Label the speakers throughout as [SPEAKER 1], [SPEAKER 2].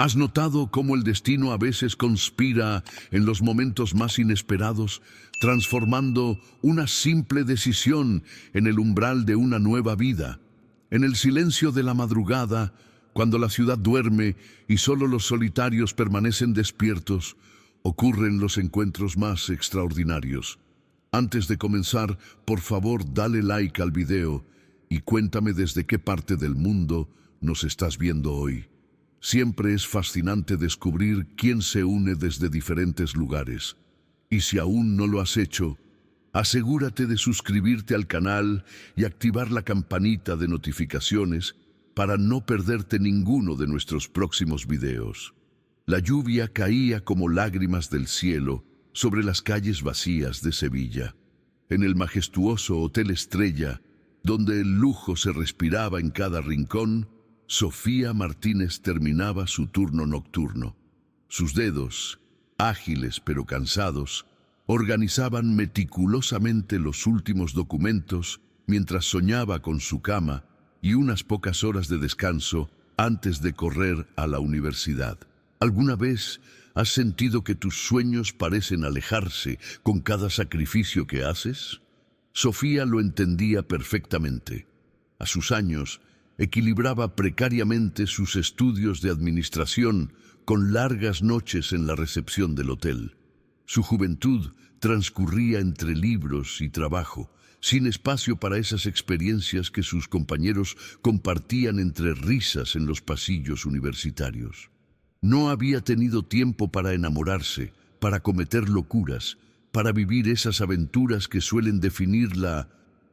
[SPEAKER 1] ¿Has notado cómo el destino a veces conspira en los momentos más inesperados, transformando una simple decisión en el umbral de una nueva vida? En el silencio de la madrugada, cuando la ciudad duerme y solo los solitarios permanecen despiertos, ocurren los encuentros más extraordinarios. Antes de comenzar, por favor, dale like al video y cuéntame desde qué parte del mundo nos estás viendo hoy. Siempre es fascinante descubrir quién se une desde diferentes lugares. Y si aún no lo has hecho, asegúrate de suscribirte al canal y activar la campanita de notificaciones para no perderte ninguno de nuestros próximos videos. La lluvia caía como lágrimas del cielo sobre las calles vacías de Sevilla. En el majestuoso Hotel Estrella, donde el lujo se respiraba en cada rincón, Sofía Martínez terminaba su turno nocturno. Sus dedos, ágiles pero cansados, organizaban meticulosamente los últimos documentos mientras soñaba con su cama y unas pocas horas de descanso antes de correr a la universidad. ¿Alguna vez has sentido que tus sueños parecen alejarse con cada sacrificio que haces? Sofía lo entendía perfectamente. A sus años, equilibraba precariamente sus estudios de administración con largas noches en la recepción del hotel. Su juventud transcurría entre libros y trabajo, sin espacio para esas experiencias que sus compañeros compartían entre risas en los pasillos universitarios. No había tenido tiempo para enamorarse, para cometer locuras, para vivir esas aventuras que suelen definir la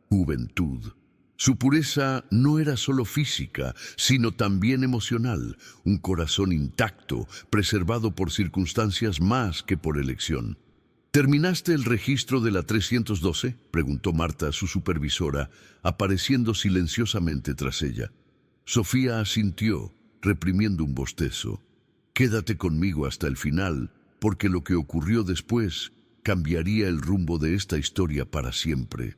[SPEAKER 1] juventud. Su pureza no era solo física, sino también emocional, un corazón intacto, preservado por circunstancias más que por elección. ¿Terminaste el registro de la 312? Preguntó Marta, su supervisora, apareciendo silenciosamente tras ella. Sofía asintió, reprimiendo un bostezo. Quédate conmigo hasta el final, porque lo que ocurrió después cambiaría el rumbo de esta historia para siempre.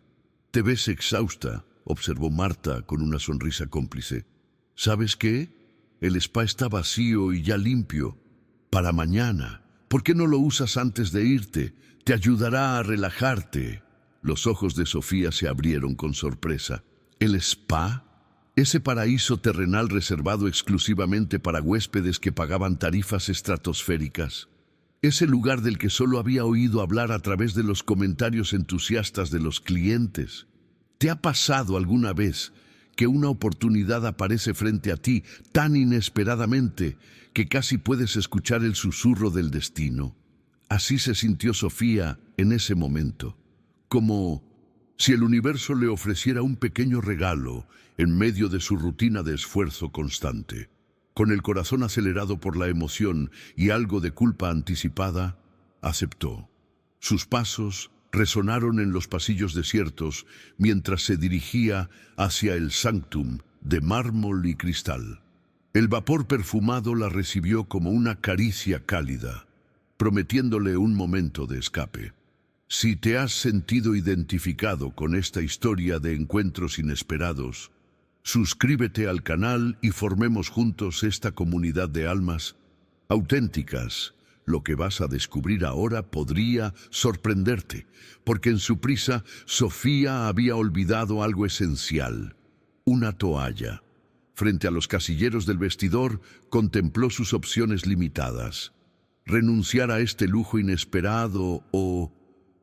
[SPEAKER 1] Te ves exhausta, observó Marta con una sonrisa cómplice. ¿Sabes qué? El spa está vacío y ya limpio. Para mañana. ¿Por qué no lo usas antes de irte? Te ayudará a relajarte. Los ojos de Sofía se abrieron con sorpresa. ¿El spa? Ese paraíso terrenal reservado exclusivamente para huéspedes que pagaban tarifas estratosféricas. Ese lugar del que solo había oído hablar a través de los comentarios entusiastas de los clientes. ¿Te ha pasado alguna vez que una oportunidad aparece frente a ti tan inesperadamente que casi puedes escuchar el susurro del destino? Así se sintió Sofía en ese momento, como si el universo le ofreciera un pequeño regalo en medio de su rutina de esfuerzo constante. Con el corazón acelerado por la emoción y algo de culpa anticipada, aceptó. Sus pasos resonaron en los pasillos desiertos mientras se dirigía hacia el sanctum de mármol y cristal. El vapor perfumado la recibió como una caricia cálida, prometiéndole un momento de escape. Si te has sentido identificado con esta historia de encuentros inesperados, suscríbete al canal y formemos juntos esta comunidad de almas auténticas. Lo que vas a descubrir ahora podría sorprenderte, porque en su prisa, Sofía había olvidado algo esencial: una toalla. Frente a los casilleros del vestidor, contempló sus opciones limitadas. Renunciar a este lujo inesperado o...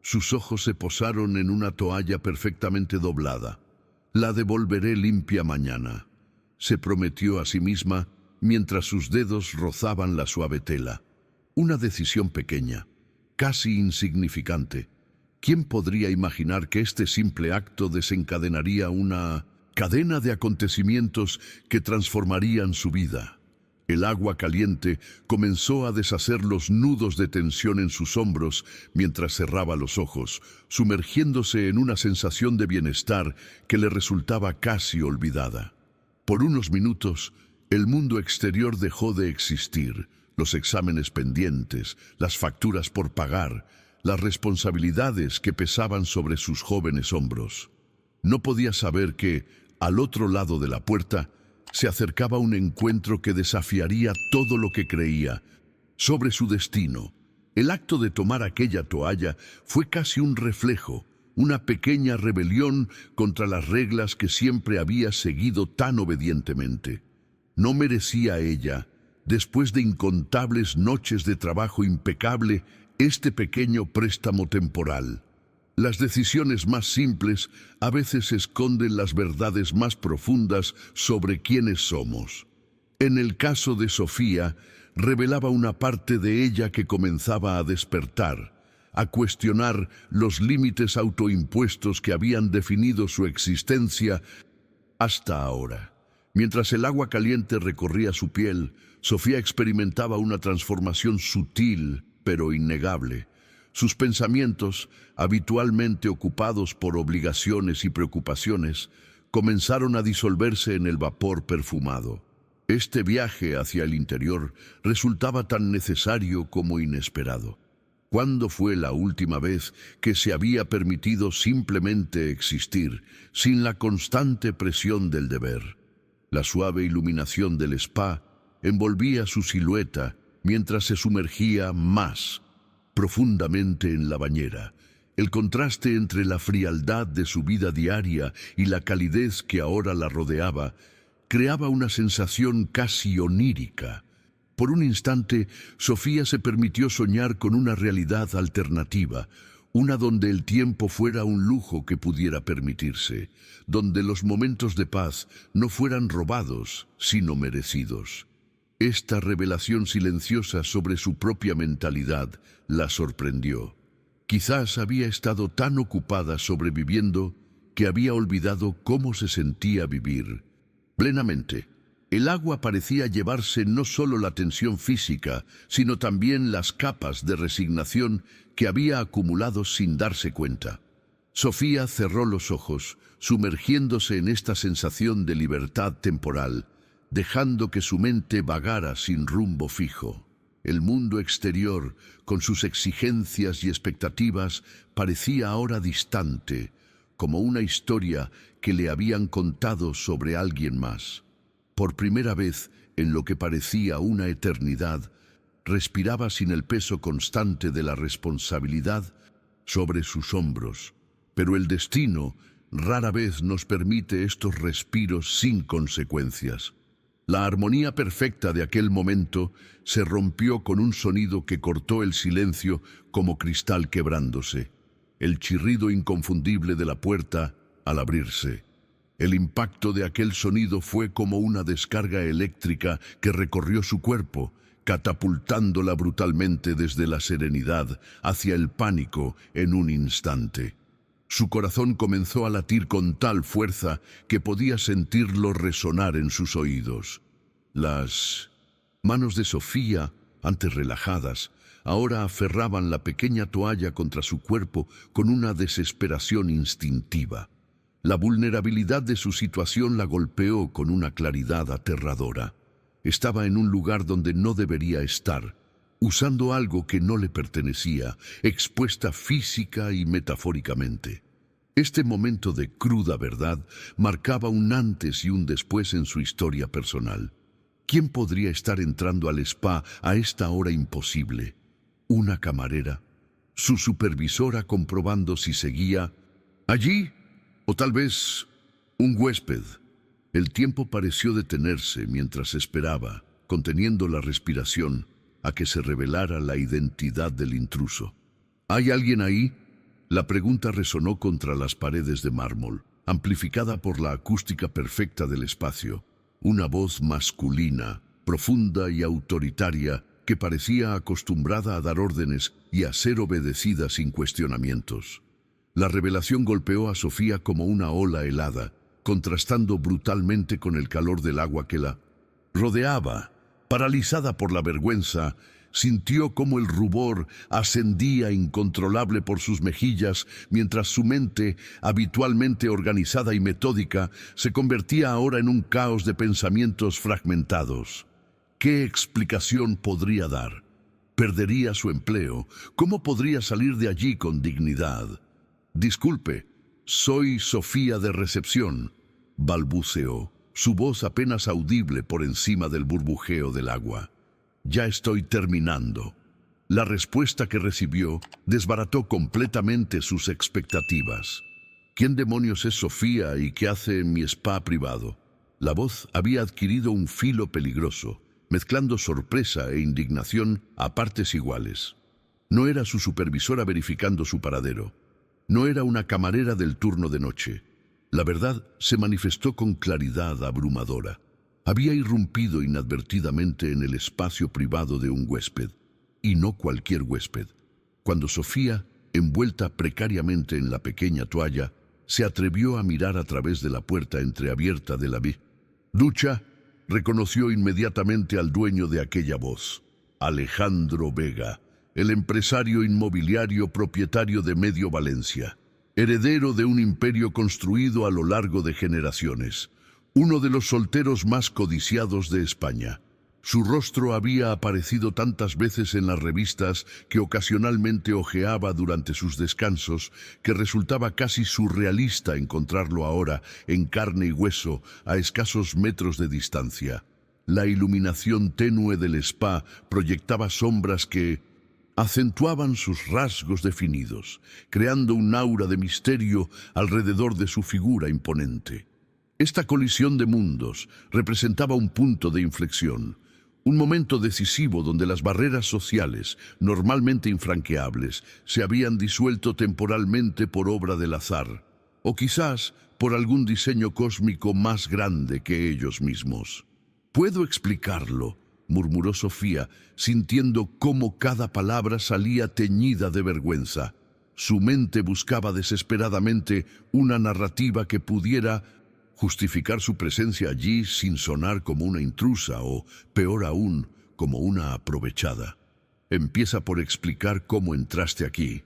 [SPEAKER 1] Sus ojos se posaron en una toalla perfectamente doblada. La devolveré limpia mañana, se prometió a sí misma mientras sus dedos rozaban la suave tela. Una decisión pequeña, casi insignificante. ¿Quién podría imaginar que este simple acto desencadenaría una cadena de acontecimientos que transformarían su vida? El agua caliente comenzó a deshacer los nudos de tensión en sus hombros mientras cerraba los ojos, sumergiéndose en una sensación de bienestar que le resultaba casi olvidada. Por unos minutos, el mundo exterior dejó de existir. Los exámenes pendientes, las facturas por pagar, las responsabilidades que pesaban sobre sus jóvenes hombros. No podía saber que, al otro lado de la puerta, Se acercaba un encuentro que desafiaría todo lo que creía sobre su destino. El acto de tomar aquella toalla fue casi un reflejo, una pequeña rebelión contra las reglas que siempre había seguido tan obedientemente. No merecía ella, después de incontables noches de trabajo impecable, este pequeño préstamo temporal. Las decisiones más simples a veces esconden las verdades más profundas sobre quiénes somos. En el caso de Sofía, revelaba una parte de ella que comenzaba a despertar, a cuestionar los límites autoimpuestos que habían definido su existencia hasta ahora. Mientras el agua caliente recorría su piel, Sofía experimentaba una transformación sutil, pero innegable. Sus pensamientos, habitualmente ocupados por obligaciones y preocupaciones, comenzaron a disolverse en el vapor perfumado. Este viaje hacia el interior resultaba tan necesario como inesperado. ¿Cuándo fue la última vez que se había permitido simplemente existir, sin la constante presión del deber? La suave iluminación del spa envolvía su silueta mientras se sumergía más profundamente en la bañera. El contraste entre la frialdad de su vida diaria y la calidez que ahora la rodeaba creaba una sensación casi onírica. Por un instante, Sofía se permitió soñar con una realidad alternativa, una donde el tiempo fuera un lujo que pudiera permitirse, donde los momentos de paz no fueran robados, sino merecidos. Esta revelación silenciosa sobre su propia mentalidad la sorprendió. Quizás había estado tan ocupada sobreviviendo que había olvidado cómo se sentía vivir plenamente. El agua parecía llevarse no solo la tensión física, sino también las capas de resignación que había acumulado sin darse cuenta. Sofía cerró los ojos, sumergiéndose en esta sensación de libertad temporal, dejando que su mente vagara sin rumbo fijo. El mundo exterior, con sus exigencias y expectativas, parecía ahora distante, como una historia que le habían contado sobre alguien más. Por primera vez, en lo que parecía una eternidad, respiraba sin el peso constante de la responsabilidad sobre sus hombros. Pero el destino rara vez nos permite estos respiros sin consecuencias. La armonía perfecta de aquel momento se rompió con un sonido que cortó el silencio como cristal quebrándose. El chirrido inconfundible de la puerta al abrirse. El impacto de aquel sonido fue como una descarga eléctrica que recorrió su cuerpo, catapultándola brutalmente desde la serenidad hacia el pánico en un instante. Su corazón comenzó a latir con tal fuerza que podía sentirlo resonar en sus oídos. Las manos de Sofía, antes relajadas, ahora aferraban la pequeña toalla contra su cuerpo con una desesperación instintiva. La vulnerabilidad de su situación la golpeó con una claridad aterradora. Estaba en un lugar donde no debería estar, usando algo que no le pertenecía, expuesta física y metafóricamente. Este momento de cruda verdad marcaba un antes y un después en su historia personal. ¿Quién podría estar entrando al spa a esta hora imposible? ¿Una camarera? ¿Su supervisora comprobando si seguía allí? ¿O tal vez un huésped? El tiempo pareció detenerse mientras esperaba, conteniendo la respiración, a que se revelara la identidad del intruso. ¿Hay alguien ahí? La pregunta resonó contra las paredes de mármol, amplificada por la acústica perfecta del espacio. Una voz masculina, profunda y autoritaria, que parecía acostumbrada a dar órdenes y a ser obedecida sin cuestionamientos. La revelación golpeó a Sofía como una ola helada, contrastando brutalmente con el calor del agua que la rodeaba. Paralizada por la vergüenza, sintió cómo el rubor ascendía incontrolable por sus mejillas, mientras su mente, habitualmente organizada y metódica, se convertía ahora en un caos de pensamientos fragmentados. ¿Qué explicación podría dar? ¿Perdería su empleo? ¿Cómo podría salir de allí con dignidad? «Disculpe, soy Sofía de recepción», balbuceó. su voz apenas audible por encima del burbujeo del agua. «Ya estoy terminando». La respuesta que recibió desbarató completamente sus expectativas. ¿Quién demonios es Sofía y qué hace en mi spa privado? La voz había adquirido un filo peligroso, mezclando sorpresa e indignación a partes iguales. No era su supervisora verificando su paradero. No era una camarera del turno de noche. La verdad se manifestó con claridad abrumadora. Había irrumpido inadvertidamente en el espacio privado de un huésped, y no cualquier huésped. Cuando Sofía, envuelta precariamente en la pequeña toalla, se atrevió a mirar a través de la puerta entreabierta de la ducha, reconoció inmediatamente al dueño de aquella voz, Alejandro Vega, el empresario inmobiliario propietario de Medio Valencia, heredero de un imperio construido a lo largo de generaciones, uno de los solteros más codiciados de España. Su rostro había aparecido tantas veces en las revistas que ocasionalmente hojeaba durante sus descansos que resultaba casi surrealista encontrarlo ahora en carne y hueso a escasos metros de distancia. La iluminación tenue del spa proyectaba sombras que acentuaban sus rasgos definidos, creando un aura de misterio alrededor de su figura imponente. Esta colisión de mundos representaba un punto de inflexión, un momento decisivo donde las barreras sociales, normalmente infranqueables, se habían disuelto temporalmente por obra del azar, o quizás por algún diseño cósmico más grande que ellos mismos. «Puedo explicarlo», murmuró Sofía, sintiendo cómo cada palabra salía teñida de vergüenza. Su mente buscaba desesperadamente una narrativa que pudiera justificar su presencia allí sin sonar como una intrusa o, peor aún, como una aprovechada. «Empieza por explicar cómo entraste aquí»,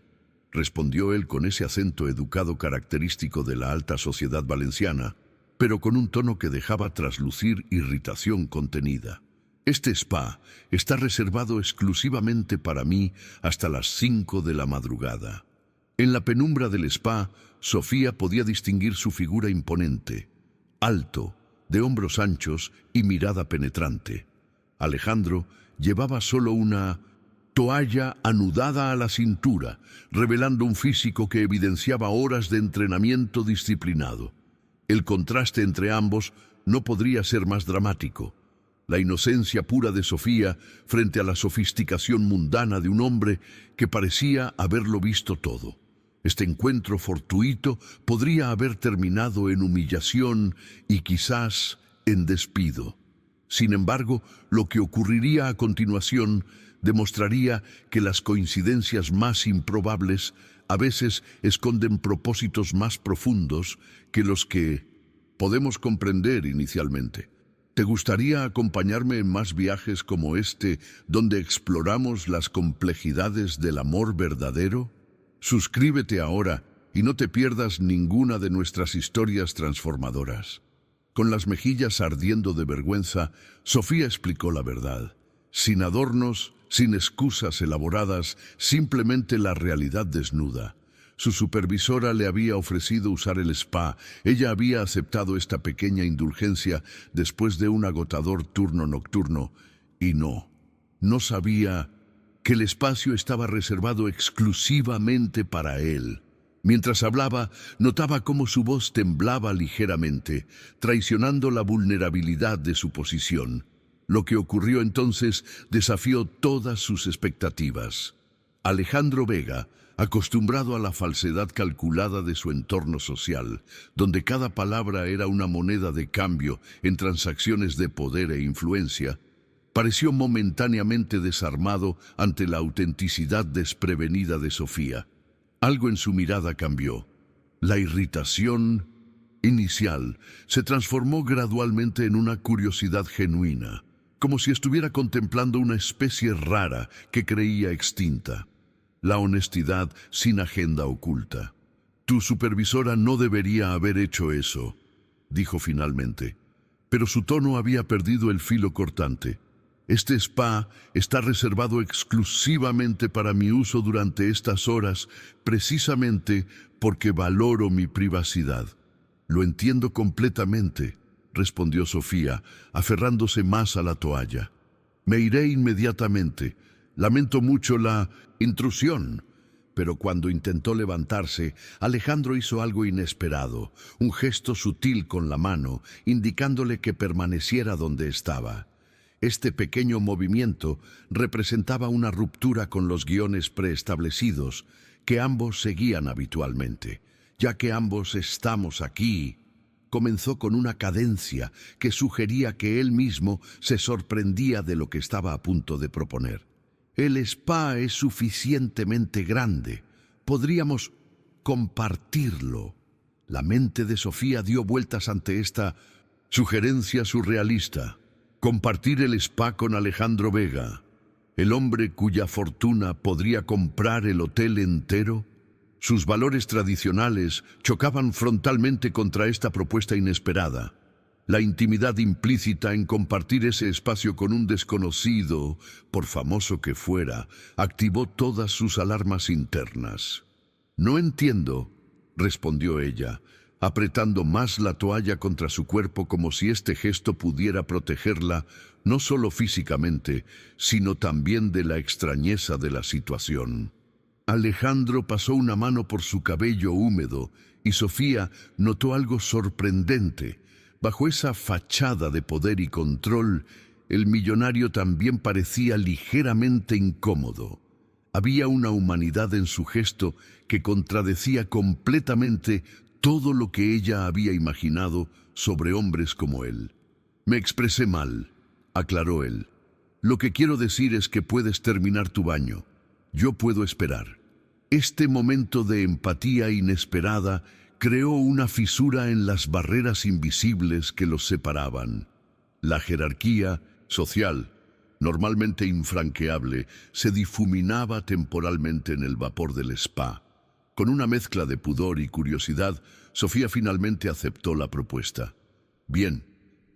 [SPEAKER 1] respondió él con ese acento educado característico de la alta sociedad valenciana, pero con un tono que dejaba traslucir irritación contenida. «Este spa está reservado exclusivamente para mí hasta las 5 de la madrugada». En la penumbra del spa, Sofía podía distinguir su figura imponente, alto, de hombros anchos y mirada penetrante. Alejandro llevaba solo una toalla anudada a la cintura, revelando un físico que evidenciaba horas de entrenamiento disciplinado. El contraste entre ambos no podría ser más dramático. La inocencia pura de Sofía frente a la sofisticación mundana de un hombre que parecía haberlo visto todo. Este encuentro fortuito podría haber terminado en humillación y quizás en despido. Sin embargo, lo que ocurriría a continuación demostraría que las coincidencias más improbables a veces esconden propósitos más profundos que los que podemos comprender inicialmente. ¿Te gustaría acompañarme en más viajes como este, donde exploramos las complejidades del amor verdadero? Suscríbete ahora y no te pierdas ninguna de nuestras historias transformadoras. Con las mejillas ardiendo de vergüenza, Sofía explicó la verdad. Sin adornos, sin excusas elaboradas, simplemente la realidad desnuda. Su supervisora le había ofrecido usar el spa. Ella había aceptado esta pequeña indulgencia después de un agotador turno nocturno. Y no sabía que el espacio estaba reservado exclusivamente para él. Mientras hablaba, notaba cómo su voz temblaba ligeramente, traicionando la vulnerabilidad de su posición. Lo que ocurrió entonces desafió todas sus expectativas. Alejandro Vega, acostumbrado a la falsedad calculada de su entorno social, donde cada palabra era una moneda de cambio en transacciones de poder e influencia, pareció momentáneamente desarmado ante la autenticidad desprevenida de Sofía. Algo en su mirada cambió. La irritación inicial se transformó gradualmente en una curiosidad genuina, como si estuviera contemplando una especie rara que creía extinta. La honestidad sin agenda oculta. «Tu supervisora no debería haber hecho eso», dijo finalmente, pero su tono había perdido el filo cortante. «Este spa está reservado exclusivamente para mi uso durante estas horas, precisamente porque valoro mi privacidad. Lo entiendo completamente. respondió Sofía, aferrándose más a la toalla. Me iré inmediatamente. Lamento mucho la intrusión. Pero cuando intentó levantarse, Alejandro hizo algo inesperado, un gesto sutil con la mano, indicándole que permaneciera donde estaba. Este pequeño movimiento representaba una ruptura con los guiones preestablecidos que ambos seguían habitualmente. Ya que ambos estamos aquí, comenzó con una cadencia que sugería que él mismo se sorprendía de lo que estaba a punto de proponer. El spa es suficientemente grande. Podríamos compartirlo. La mente de Sofía dio vueltas ante esta sugerencia surrealista. Compartir el spa con Alejandro Vega, el hombre cuya fortuna podría comprar el hotel entero. Sus valores tradicionales chocaban frontalmente contra esta propuesta inesperada. La intimidad implícita en compartir ese espacio con un desconocido, por famoso que fuera, activó todas sus alarmas internas. «No entiendo», respondió ella, apretando más la toalla contra su cuerpo como si este gesto pudiera protegerla, no solo físicamente, sino también de la extrañeza de la situación. Alejandro pasó una mano por su cabello húmedo y Sofía notó algo sorprendente. Bajo esa fachada de poder y control, el millonario también parecía ligeramente incómodo. Había una humanidad en su gesto que contradecía completamente todo lo que ella había imaginado sobre hombres como él. «Me expresé mal», aclaró él. «Lo que quiero decir es que puedes terminar tu baño. Yo puedo esperar». Este momento de empatía inesperada creó una fisura en las barreras invisibles que los separaban. La jerarquía social, normalmente infranqueable, se difuminaba temporalmente en el vapor del spa. Con una mezcla de pudor y curiosidad, Sofía finalmente aceptó la propuesta. «Bien»,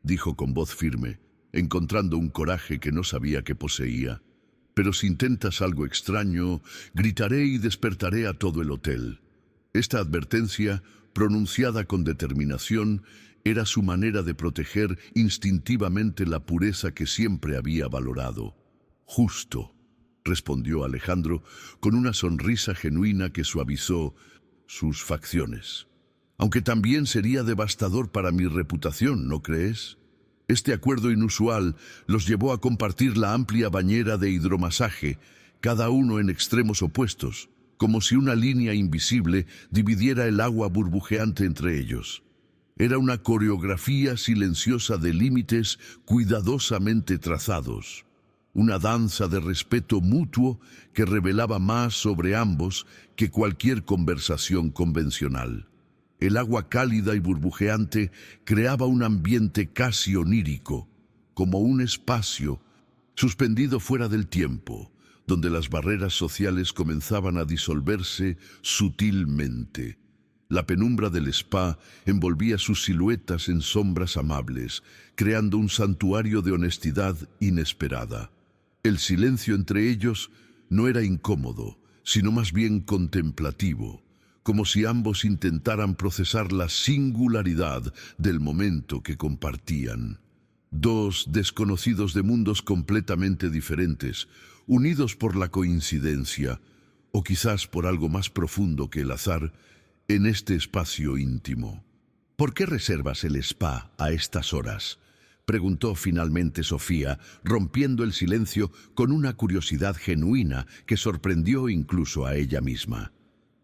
[SPEAKER 1] dijo con voz firme, encontrando un coraje que no sabía que poseía. «Pero si intentas algo extraño, gritaré y despertaré a todo el hotel». Esta advertencia, pronunciada con determinación, era su manera de proteger instintivamente la pureza que siempre había valorado. «Justo», respondió Alejandro con una sonrisa genuina que suavizó sus facciones. «Aunque también sería devastador para mi reputación, ¿no crees?» Este acuerdo inusual los llevó a compartir la amplia bañera de hidromasaje, cada uno en extremos opuestos, como si una línea invisible dividiera el agua burbujeante entre ellos. Era una coreografía silenciosa de límites cuidadosamente trazados, una danza de respeto mutuo que revelaba más sobre ambos que cualquier conversación convencional. El agua cálida y burbujeante creaba un ambiente casi onírico, como un espacio suspendido fuera del tiempo, donde las barreras sociales comenzaban a disolverse sutilmente. La penumbra del spa envolvía sus siluetas en sombras amables, creando un santuario de honestidad inesperada. El silencio entre ellos no era incómodo, sino más bien contemplativo, como si ambos intentaran procesar la singularidad del momento que compartían. Dos desconocidos de mundos completamente diferentes, unidos por la coincidencia, o quizás por algo más profundo que el azar, en este espacio íntimo. «¿Por qué reservas el spa a estas horas?», preguntó finalmente Sofía, rompiendo el silencio con una curiosidad genuina que sorprendió incluso a ella misma.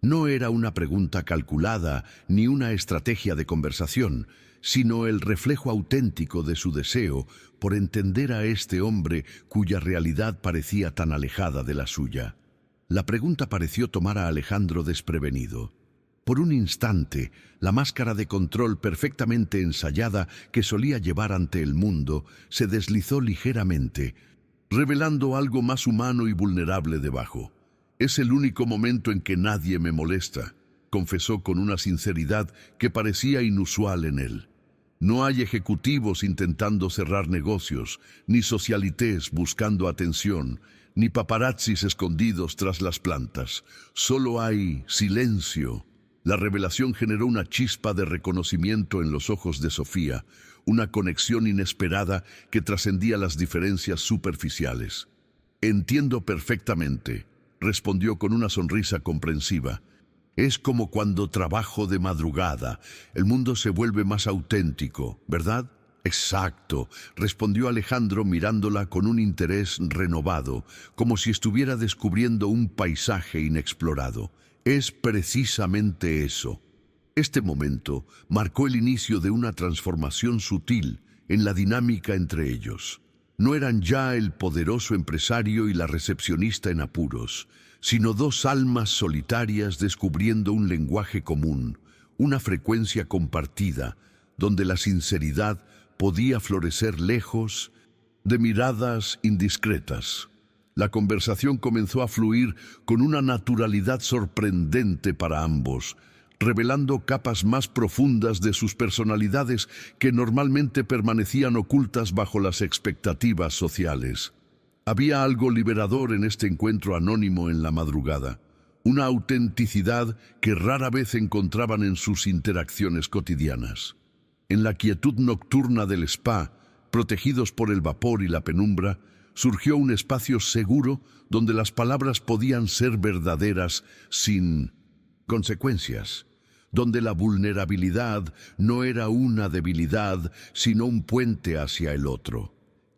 [SPEAKER 1] No era una pregunta calculada ni una estrategia de conversación, sino el reflejo auténtico de su deseo por entender a este hombre cuya realidad parecía tan alejada de la suya. La pregunta pareció tomar a Alejandro desprevenido. Por un instante, la máscara de control perfectamente ensayada que solía llevar ante el mundo se deslizó ligeramente, revelando algo más humano y vulnerable debajo. «Es el único momento en que nadie me molesta», confesó con una sinceridad que parecía inusual en él. «No hay ejecutivos intentando cerrar negocios, ni socialités buscando atención, ni paparazzis escondidos tras las plantas. Solo hay silencio». La revelación generó una chispa de reconocimiento en los ojos de Sofía, una conexión inesperada que trascendía las diferencias superficiales. Entiendo perfectamente, respondió con una sonrisa comprensiva. Es como cuando trabajo de madrugada. El mundo se vuelve más auténtico, ¿verdad? Exacto, respondió Alejandro mirándola con un interés renovado, como si estuviera descubriendo un paisaje inexplorado. Es precisamente eso. Este momento marcó el inicio de una transformación sutil en la dinámica entre ellos. No eran ya el poderoso empresario y la recepcionista en apuros, sino dos almas solitarias descubriendo un lenguaje común, una frecuencia compartida, donde la sinceridad podía florecer lejos de miradas indiscretas. La conversación comenzó a fluir con una naturalidad sorprendente para ambos, revelando capas más profundas de sus personalidades que normalmente permanecían ocultas bajo las expectativas sociales. Había algo liberador en este encuentro anónimo en la madrugada, una autenticidad que rara vez encontraban en sus interacciones cotidianas. En la quietud nocturna del spa, protegidos por el vapor y la penumbra, surgió un espacio seguro donde las palabras podían ser verdaderas sin consecuencias, donde la vulnerabilidad no era una debilidad, sino un puente hacia el otro.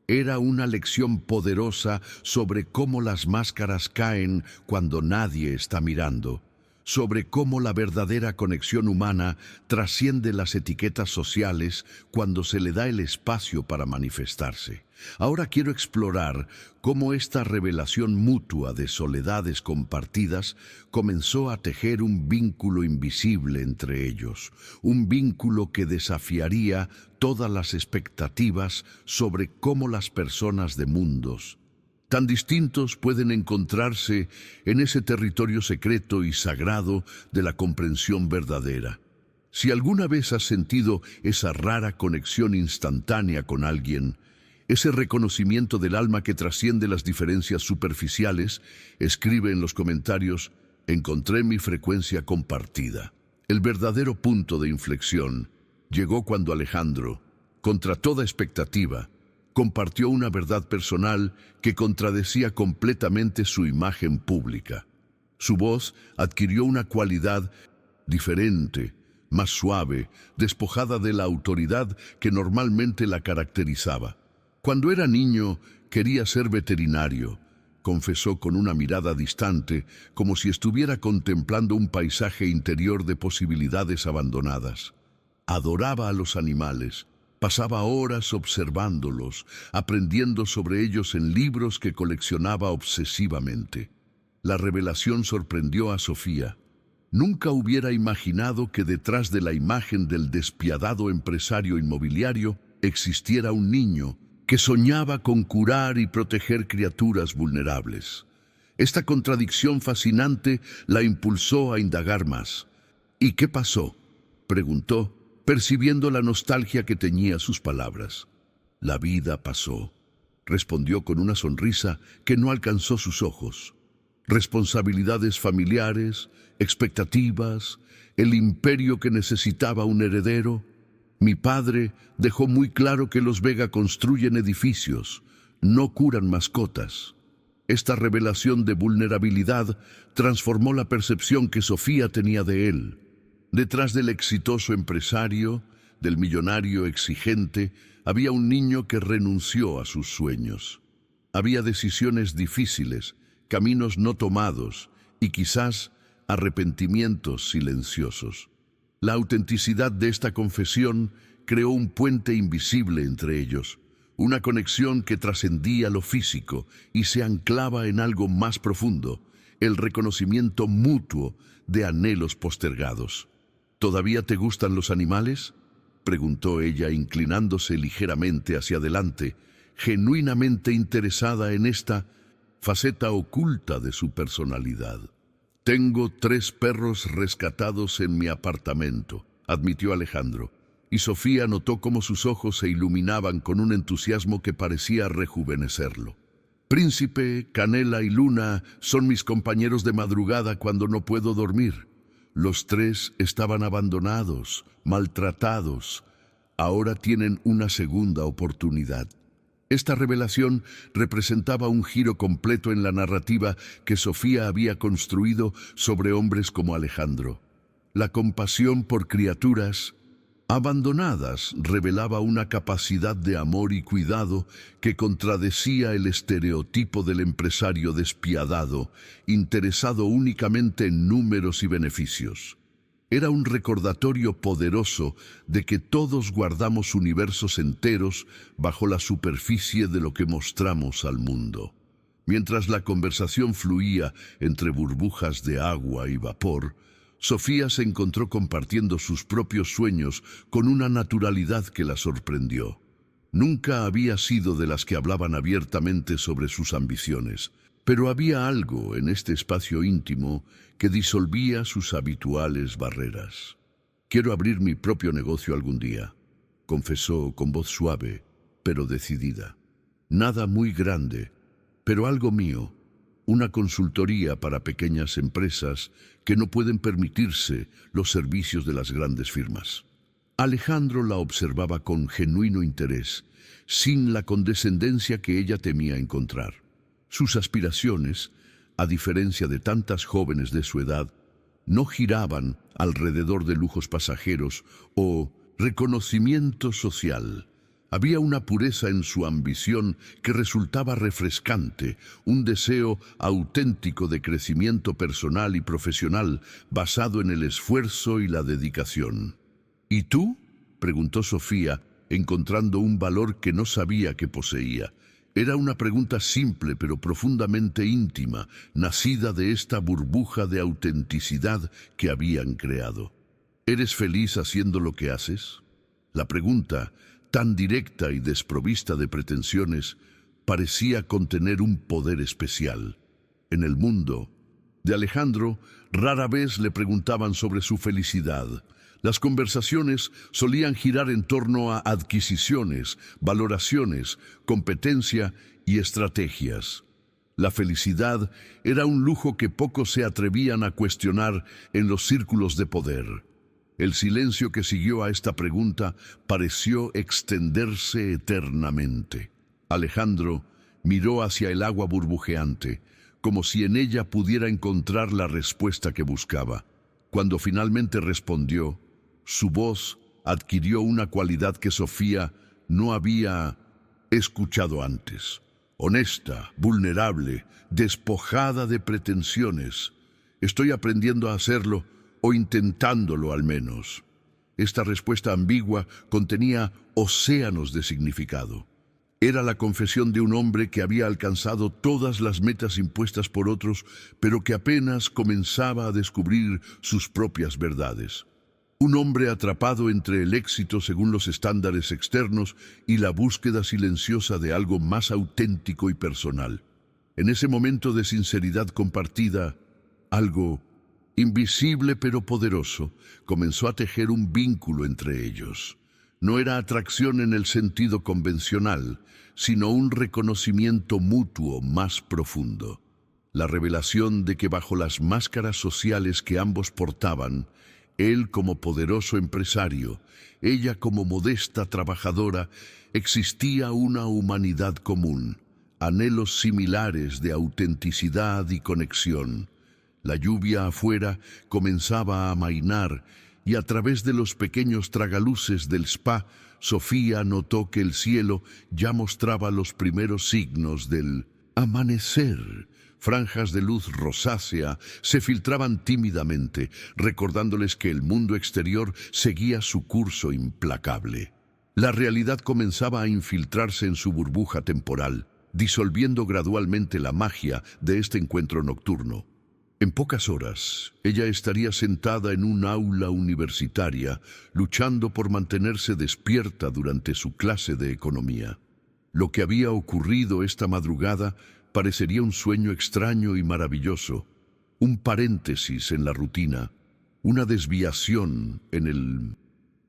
[SPEAKER 1] Era una lección poderosa sobre cómo las máscaras caen cuando nadie está mirando, sobre cómo la verdadera conexión humana trasciende las etiquetas sociales cuando se le da el espacio para manifestarse. Ahora quiero explorar cómo esta revelación mutua de soledades compartidas comenzó a tejer un vínculo invisible entre ellos, un vínculo que desafiaría todas las expectativas sobre cómo las personas de mundos tan distintos pueden encontrarse en ese territorio secreto y sagrado de la comprensión verdadera. Si alguna vez has sentido esa rara conexión instantánea con alguien, ese reconocimiento del alma que trasciende las diferencias superficiales, escribe en los comentarios: encontré mi frecuencia compartida. El verdadero punto de inflexión llegó cuando Alejandro, contra toda expectativa, compartió una verdad personal que contradecía completamente su imagen pública. Su voz adquirió una cualidad diferente, más suave, despojada de la autoridad que normalmente la caracterizaba. Cuando era niño, quería ser veterinario, confesó con una mirada distante, como si estuviera contemplando un paisaje interior de posibilidades abandonadas. Adoraba a los animales. Pasaba horas observándolos, aprendiendo sobre ellos en libros que coleccionaba obsesivamente. La revelación sorprendió a Sofía. Nunca hubiera imaginado que detrás de la imagen del despiadado empresario inmobiliario existiera un niño que soñaba con curar y proteger criaturas vulnerables. Esta contradicción fascinante la impulsó a indagar más. ¿Y qué pasó?, preguntó, percibiendo la nostalgia que teñía sus palabras. La vida pasó, respondió con una sonrisa que no alcanzó sus ojos. Responsabilidades familiares, expectativas, el imperio que necesitaba un heredero. Mi padre dejó muy claro que los Vega construyen edificios, no curan mascotas. Esta revelación de vulnerabilidad transformó la percepción que Sofía tenía de él. Detrás del exitoso empresario, del millonario exigente, había un niño que renunció a sus sueños. Había decisiones difíciles, caminos no tomados y quizás arrepentimientos silenciosos. La autenticidad de esta confesión creó un puente invisible entre ellos, una conexión que trascendía lo físico y se anclaba en algo más profundo, el reconocimiento mutuo de anhelos postergados. ¿Todavía te gustan los animales?, preguntó ella, inclinándose ligeramente hacia adelante, genuinamente interesada en esta faceta oculta de su personalidad. Tengo 3 perros rescatados en mi apartamento, admitió Alejandro, y Sofía notó cómo sus ojos se iluminaban con un entusiasmo que parecía rejuvenecerlo. Príncipe, Canela y Luna son mis compañeros de madrugada cuando no puedo dormir. Los 3 estaban abandonados, maltratados, ahora tienen una segunda oportunidad. Esta revelación representaba un giro completo en la narrativa que Sofía había construido sobre hombres como Alejandro. La compasión por criaturas abandonadas revelaba una capacidad de amor y cuidado que contradecía el estereotipo del empresario despiadado, interesado únicamente en números y beneficios. Era un recordatorio poderoso de que todos guardamos universos enteros bajo la superficie de lo que mostramos al mundo. Mientras la conversación fluía entre burbujas de agua y vapor, Sofía se encontró compartiendo sus propios sueños con una naturalidad que la sorprendió. Nunca había sido de las que hablaban abiertamente sobre sus ambiciones, pero había algo en este espacio íntimo que disolvía sus habituales barreras. «Quiero abrir mi propio negocio algún día», confesó con voz suave, pero decidida. «Nada muy grande, pero algo mío, una consultoría para pequeñas empresas que no pueden permitirse los servicios de las grandes firmas». Alejandro la observaba con genuino interés, sin la condescendencia que ella temía encontrar. Sus aspiraciones, a diferencia de tantas jóvenes de su edad, no giraban alrededor de lujos pasajeros o reconocimiento social. Había una pureza en su ambición que resultaba refrescante, un deseo auténtico de crecimiento personal y profesional basado en el esfuerzo y la dedicación. «¿Y tú?», preguntó Sofía, encontrando un valor que no sabía que poseía. Era una pregunta simple pero profundamente íntima, nacida de esta burbuja de autenticidad que habían creado. «¿Eres feliz haciendo lo que haces?». La pregunta, tan directa y desprovista de pretensiones, parecía contener un poder especial. En el mundo de Alejandro, rara vez le preguntaban sobre su felicidad. Las conversaciones solían girar en torno a adquisiciones, valoraciones, competencia y estrategias. La felicidad era un lujo que pocos se atrevían a cuestionar en los círculos de poder. El silencio que siguió a esta pregunta pareció extenderse eternamente. Alejandro miró hacia el agua burbujeante, como si en ella pudiera encontrar la respuesta que buscaba. Cuando finalmente respondió, su voz adquirió una cualidad que Sofía no había escuchado antes. Honesta, vulnerable, despojada de pretensiones. «Estoy aprendiendo a hacerlo, o intentándolo al menos». Esta respuesta ambigua contenía océanos de significado. Era la confesión de un hombre que había alcanzado todas las metas impuestas por otros, pero que apenas comenzaba a descubrir sus propias verdades. Un hombre atrapado entre el éxito según los estándares externos y la búsqueda silenciosa de algo más auténtico y personal. En ese momento de sinceridad compartida, algo invisible pero poderoso comenzó a tejer un vínculo entre ellos. No era atracción en el sentido convencional, sino un reconocimiento mutuo más profundo. La revelación de que bajo las máscaras sociales que ambos portaban, él como poderoso empresario, ella como modesta trabajadora, existía una humanidad común, anhelos similares de autenticidad y conexión. La lluvia afuera comenzaba a amainar y a través de los pequeños tragaluces del spa, Sofía notó que el cielo ya mostraba los primeros signos del amanecer. Franjas de luz rosácea se filtraban tímidamente, recordándoles que el mundo exterior seguía su curso implacable. La realidad comenzaba a infiltrarse en su burbuja temporal, disolviendo gradualmente la magia de este encuentro nocturno. En pocas horas, ella estaría sentada en un aula universitaria, luchando por mantenerse despierta durante su clase de economía. Lo que había ocurrido esta madrugada parecería un sueño extraño y maravilloso, un paréntesis en la rutina, una desviación en el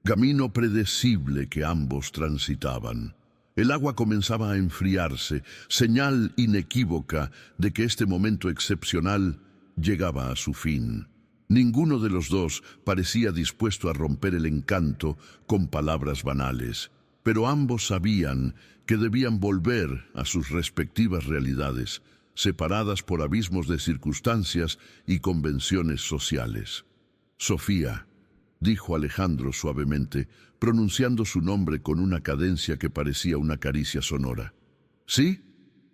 [SPEAKER 1] camino predecible que ambos transitaban. El agua comenzaba a enfriarse, señal inequívoca de que este momento excepcional llegaba a su fin. Ninguno de los dos parecía dispuesto a romper el encanto con palabras banales, pero ambos sabían que debían volver a sus respectivas realidades, separadas por abismos de circunstancias y convenciones sociales. Sofía, dijo Alejandro suavemente, pronunciando su nombre con una cadencia que parecía una caricia sonora. ¿Sí?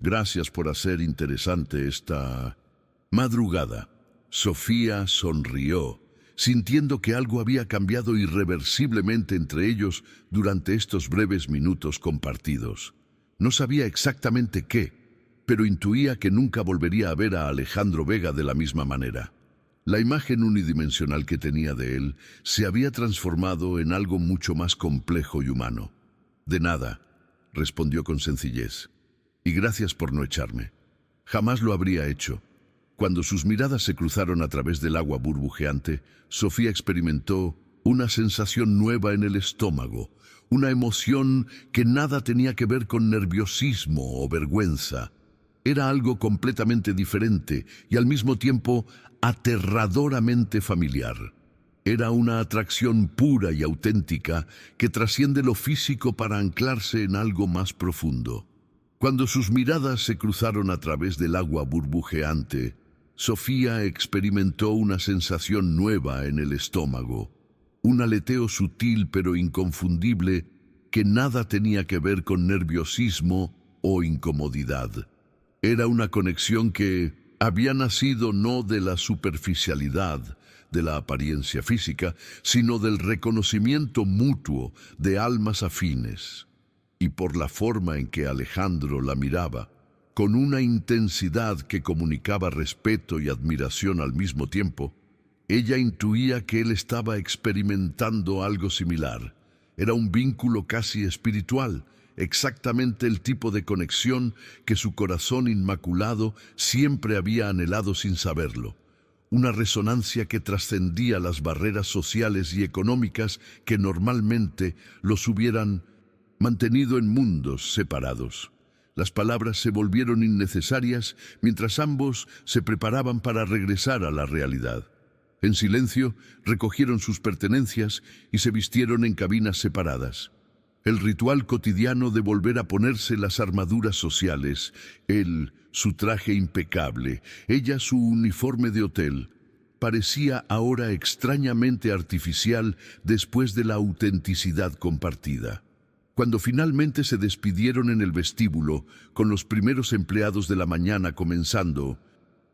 [SPEAKER 1] Gracias por hacer interesante esta madrugada. Sofía sonrió, sintiendo que algo había cambiado irreversiblemente entre ellos durante estos breves minutos compartidos. No sabía exactamente qué, pero intuía que nunca volvería a ver a Alejandro Vega de la misma manera. La imagen unidimensional que tenía de él se había transformado en algo mucho más complejo y humano. De nada, respondió con sencillez. Y gracias por no echarme. Jamás lo habría hecho. Cuando sus miradas se cruzaron a través del agua burbujeante, Sofía experimentó una sensación nueva en el estómago, una emoción que nada tenía que ver con nerviosismo o vergüenza. Era algo completamente diferente y al mismo tiempo aterradoramente familiar. Era una atracción pura y auténtica que trasciende lo físico para anclarse en algo más profundo. Cuando sus miradas se cruzaron a través del agua burbujeante, Sofía experimentó una sensación nueva en el estómago, un aleteo sutil pero inconfundible que nada tenía que ver con nerviosismo o incomodidad. Era una conexión que había nacido no de la superficialidad, de la apariencia física, sino del reconocimiento mutuo de almas afines. Y por la forma en que Alejandro la miraba, con una intensidad que comunicaba respeto y admiración al mismo tiempo, ella intuía que él estaba experimentando algo similar. Era un vínculo casi espiritual, exactamente el tipo de conexión que su corazón inmaculado siempre había anhelado sin saberlo. Una resonancia que trascendía las barreras sociales y económicas que normalmente los hubieran mantenido en mundos separados. Las palabras se volvieron innecesarias mientras ambos se preparaban para regresar a la realidad. En silencio, recogieron sus pertenencias y se vistieron en cabinas separadas. El ritual cotidiano de volver a ponerse las armaduras sociales, él, su traje impecable, ella su uniforme de hotel, parecía ahora extrañamente artificial después de la autenticidad compartida. Cuando finalmente se despidieron en el vestíbulo, con los primeros empleados de la mañana comenzando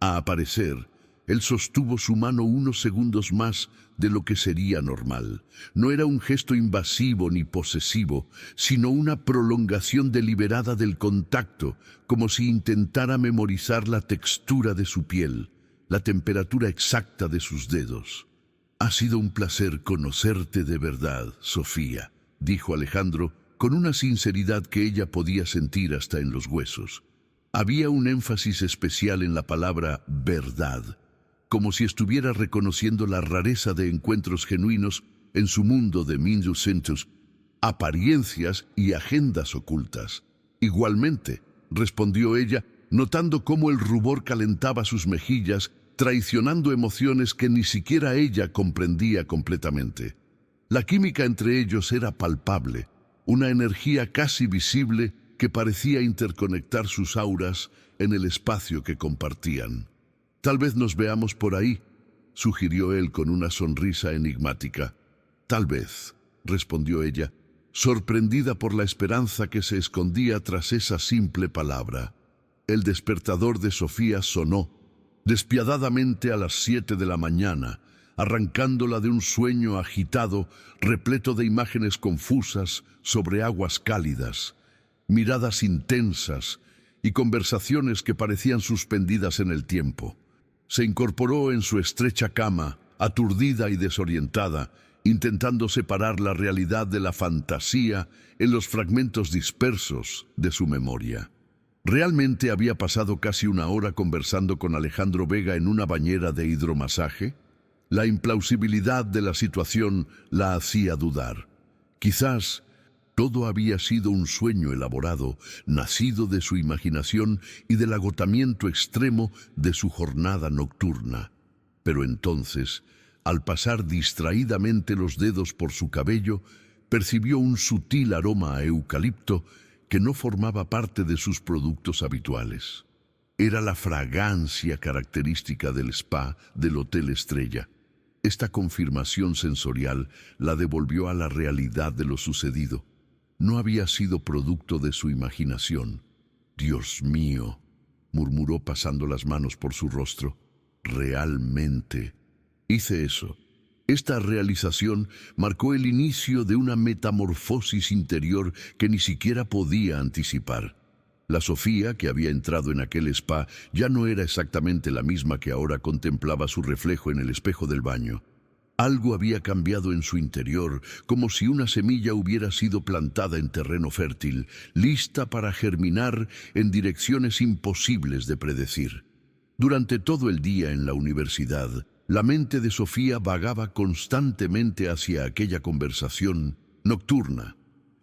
[SPEAKER 1] a aparecer, él sostuvo su mano unos segundos más de lo que sería normal. No era un gesto invasivo ni posesivo, sino una prolongación deliberada del contacto, como si intentara memorizar la textura de su piel, la temperatura exacta de sus dedos. «Ha sido un placer conocerte de verdad, Sofía», dijo Alejandro, con una sinceridad que ella podía sentir hasta en los huesos. Había un énfasis especial en la palabra verdad, como si estuviera reconociendo la rareza de encuentros genuinos en su mundo de minucentos, apariencias y agendas ocultas. Igualmente, respondió ella, notando cómo el rubor calentaba sus mejillas, traicionando emociones que ni siquiera ella comprendía completamente. La química entre ellos era palpable, una energía casi visible que parecía interconectar sus auras en el espacio que compartían. «Tal vez nos veamos por ahí», sugirió él con una sonrisa enigmática. «Tal vez», respondió ella, sorprendida por la esperanza que se escondía tras esa simple palabra. El despertador de Sofía sonó, despiadadamente a las 7 de la mañana, arrancándola de un sueño agitado, repleto de imágenes confusas sobre aguas cálidas, miradas intensas y conversaciones que parecían suspendidas en el tiempo. Se incorporó en su estrecha cama, aturdida y desorientada, intentando separar la realidad de la fantasía en los fragmentos dispersos de su memoria. ¿Realmente había pasado casi una hora conversando con Alejandro Vega en una bañera de hidromasaje? La implausibilidad de la situación la hacía dudar. Quizás todo había sido un sueño elaborado, nacido de su imaginación y del agotamiento extremo de su jornada nocturna. Pero entonces, al pasar distraídamente los dedos por su cabello, percibió un sutil aroma a eucalipto que no formaba parte de sus productos habituales. Era la fragancia característica del spa del Hotel Estrella. Esta confirmación sensorial la devolvió a la realidad de lo sucedido. No había sido producto de su imaginación. «Dios mío», murmuró pasando las manos por su rostro. «Realmente hice eso». Esta realización marcó el inicio de una metamorfosis interior que ni siquiera podía anticipar. La Sofía, que había entrado en aquel spa, ya no era exactamente la misma que ahora contemplaba su reflejo en el espejo del baño. Algo había cambiado en su interior, como si una semilla hubiera sido plantada en terreno fértil, lista para germinar en direcciones imposibles de predecir. Durante todo el día en la universidad, la mente de Sofía vagaba constantemente hacia aquella conversación nocturna.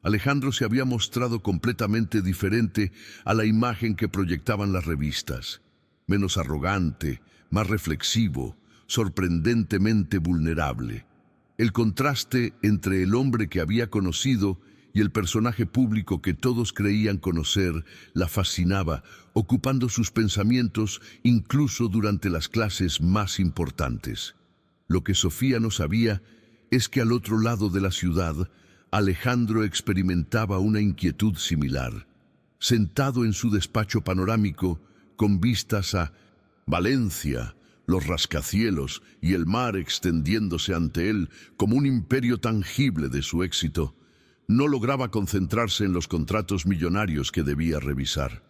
[SPEAKER 1] Alejandro se había mostrado completamente diferente a la imagen que proyectaban las revistas. Menos arrogante, más reflexivo, sorprendentemente vulnerable. El contraste entre el hombre que había conocido y el personaje público que todos creían conocer la fascinaba, ocupando sus pensamientos incluso durante las clases más importantes. Lo que Sofía no sabía es que al otro lado de la ciudad, Alejandro experimentaba una inquietud similar. Sentado en su despacho panorámico, con vistas a Valencia, los rascacielos y el mar extendiéndose ante él como un imperio tangible de su éxito, no lograba concentrarse en los contratos millonarios que debía revisar.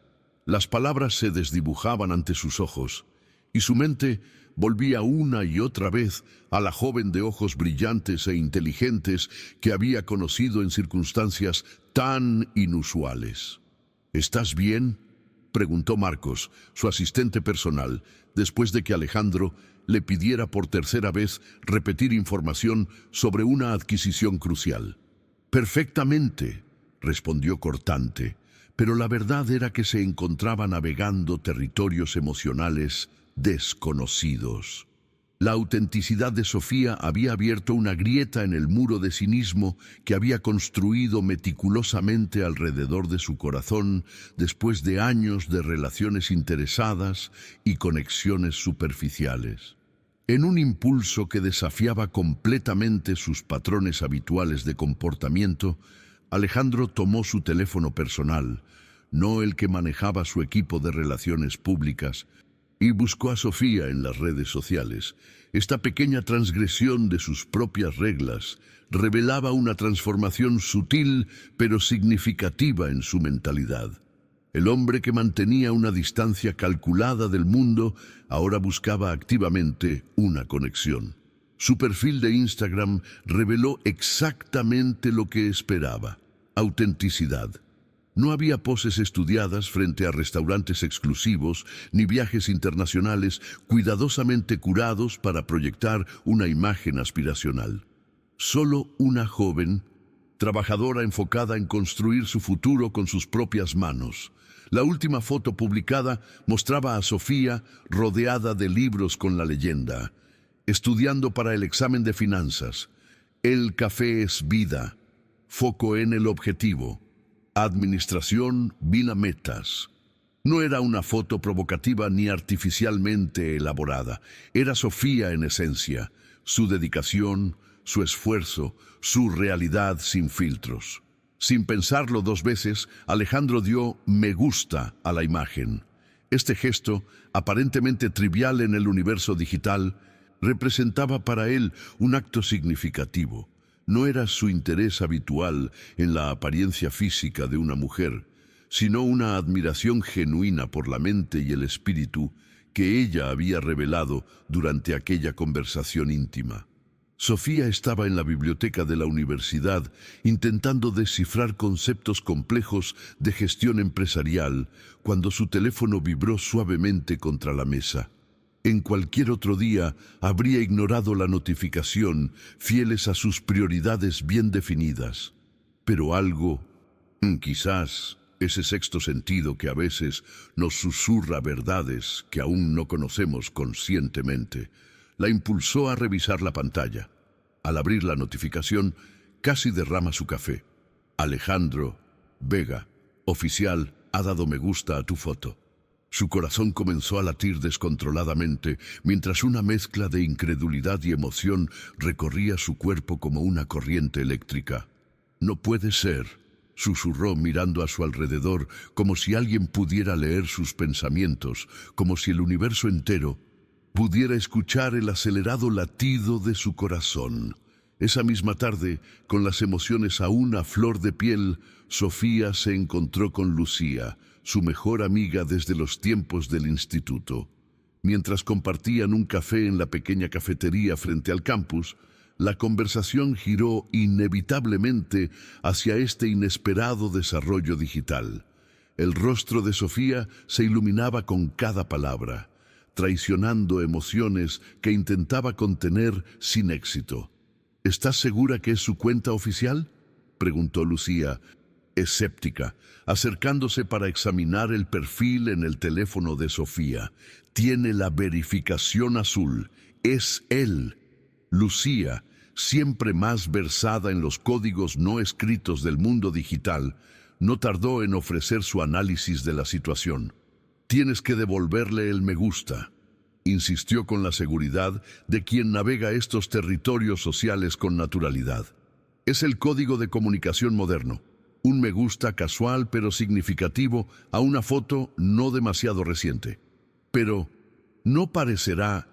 [SPEAKER 1] Las palabras se desdibujaban ante sus ojos, y su mente volvía una y otra vez a la joven de ojos brillantes e inteligentes que había conocido en circunstancias tan inusuales. «¿Estás bien?», preguntó Marcos, su asistente personal, después de que Alejandro le pidiera por tercera vez repetir información sobre una adquisición crucial. «Perfectamente», respondió cortante, pero la verdad era que se encontraba navegando territorios emocionales desconocidos. La autenticidad de Sofía había abierto una grieta en el muro de cinismo que había construido meticulosamente alrededor de su corazón después de años de relaciones interesadas y conexiones superficiales. En un impulso que desafiaba completamente sus patrones habituales de comportamiento, Alejandro tomó su teléfono personal, no el que manejaba su equipo de relaciones públicas, y buscó a Sofía en las redes sociales. Esta pequeña transgresión de sus propias reglas revelaba una transformación sutil pero significativa en su mentalidad. El hombre que mantenía una distancia calculada del mundo ahora buscaba activamente una conexión. Su perfil de Instagram reveló exactamente lo que esperaba: autenticidad. No había poses estudiadas frente a restaurantes exclusivos ni viajes internacionales cuidadosamente curados para proyectar una imagen aspiracional. Solo una joven, trabajadora enfocada en construir su futuro con sus propias manos. La última foto publicada mostraba a Sofía rodeada de libros con la leyenda: estudiando para el examen de finanzas, el café es vida, foco en el objetivo, administración, vida, metas. No era una foto provocativa ni artificialmente elaborada. Era Sofía en esencia, su dedicación, su esfuerzo, su realidad sin filtros. Sin pensarlo dos veces, Alejandro dio me gusta a la imagen. Este gesto, aparentemente trivial en el universo digital, representaba para él un acto significativo. No era su interés habitual en la apariencia física de una mujer, sino una admiración genuina por la mente y el espíritu que ella había revelado durante aquella conversación íntima. Sofía estaba en la biblioteca de la universidad intentando descifrar conceptos complejos de gestión empresarial cuando su teléfono vibró suavemente contra la mesa. En cualquier otro día habría ignorado la notificación, fieles a sus prioridades bien definidas. Pero algo, quizás ese sexto sentido que a veces nos susurra verdades que aún no conocemos conscientemente, La impulsó a revisar la pantalla. Al abrir la notificación, casi derrama su café. Alejandro Vega, oficial, ha dado me gusta a tu foto. Su corazón comenzó a latir descontroladamente, mientras una mezcla de incredulidad y emoción recorría su cuerpo como una corriente eléctrica. No puede ser, susurró mirando a su alrededor, como si alguien pudiera leer sus pensamientos, como si el universo entero pudiera escuchar el acelerado latido de su corazón. Esa misma tarde, con las emociones aún a flor de piel, Sofía se encontró con Lucía, su mejor amiga desde los tiempos del instituto. Mientras compartían un café en la pequeña cafetería frente al campus, la conversación giró inevitablemente hacia este inesperado desarrollo digital. El rostro de Sofía se iluminaba con cada palabra, traicionando emociones que intentaba contener sin éxito. ¿Estás segura que es su cuenta oficial?, preguntó Lucía, escéptica, acercándose para examinar el perfil en el teléfono de Sofía. Tiene la verificación azul. Es él. Lucía, siempre más versada en los códigos no escritos del mundo digital, no tardó en ofrecer su análisis de la situación. Tienes que devolverle el me gusta, insistió con la seguridad de quien navega estos territorios sociales con naturalidad. Es el código de comunicación moderno. Un me gusta casual pero significativo a una foto no demasiado reciente. Pero, ¿no parecerá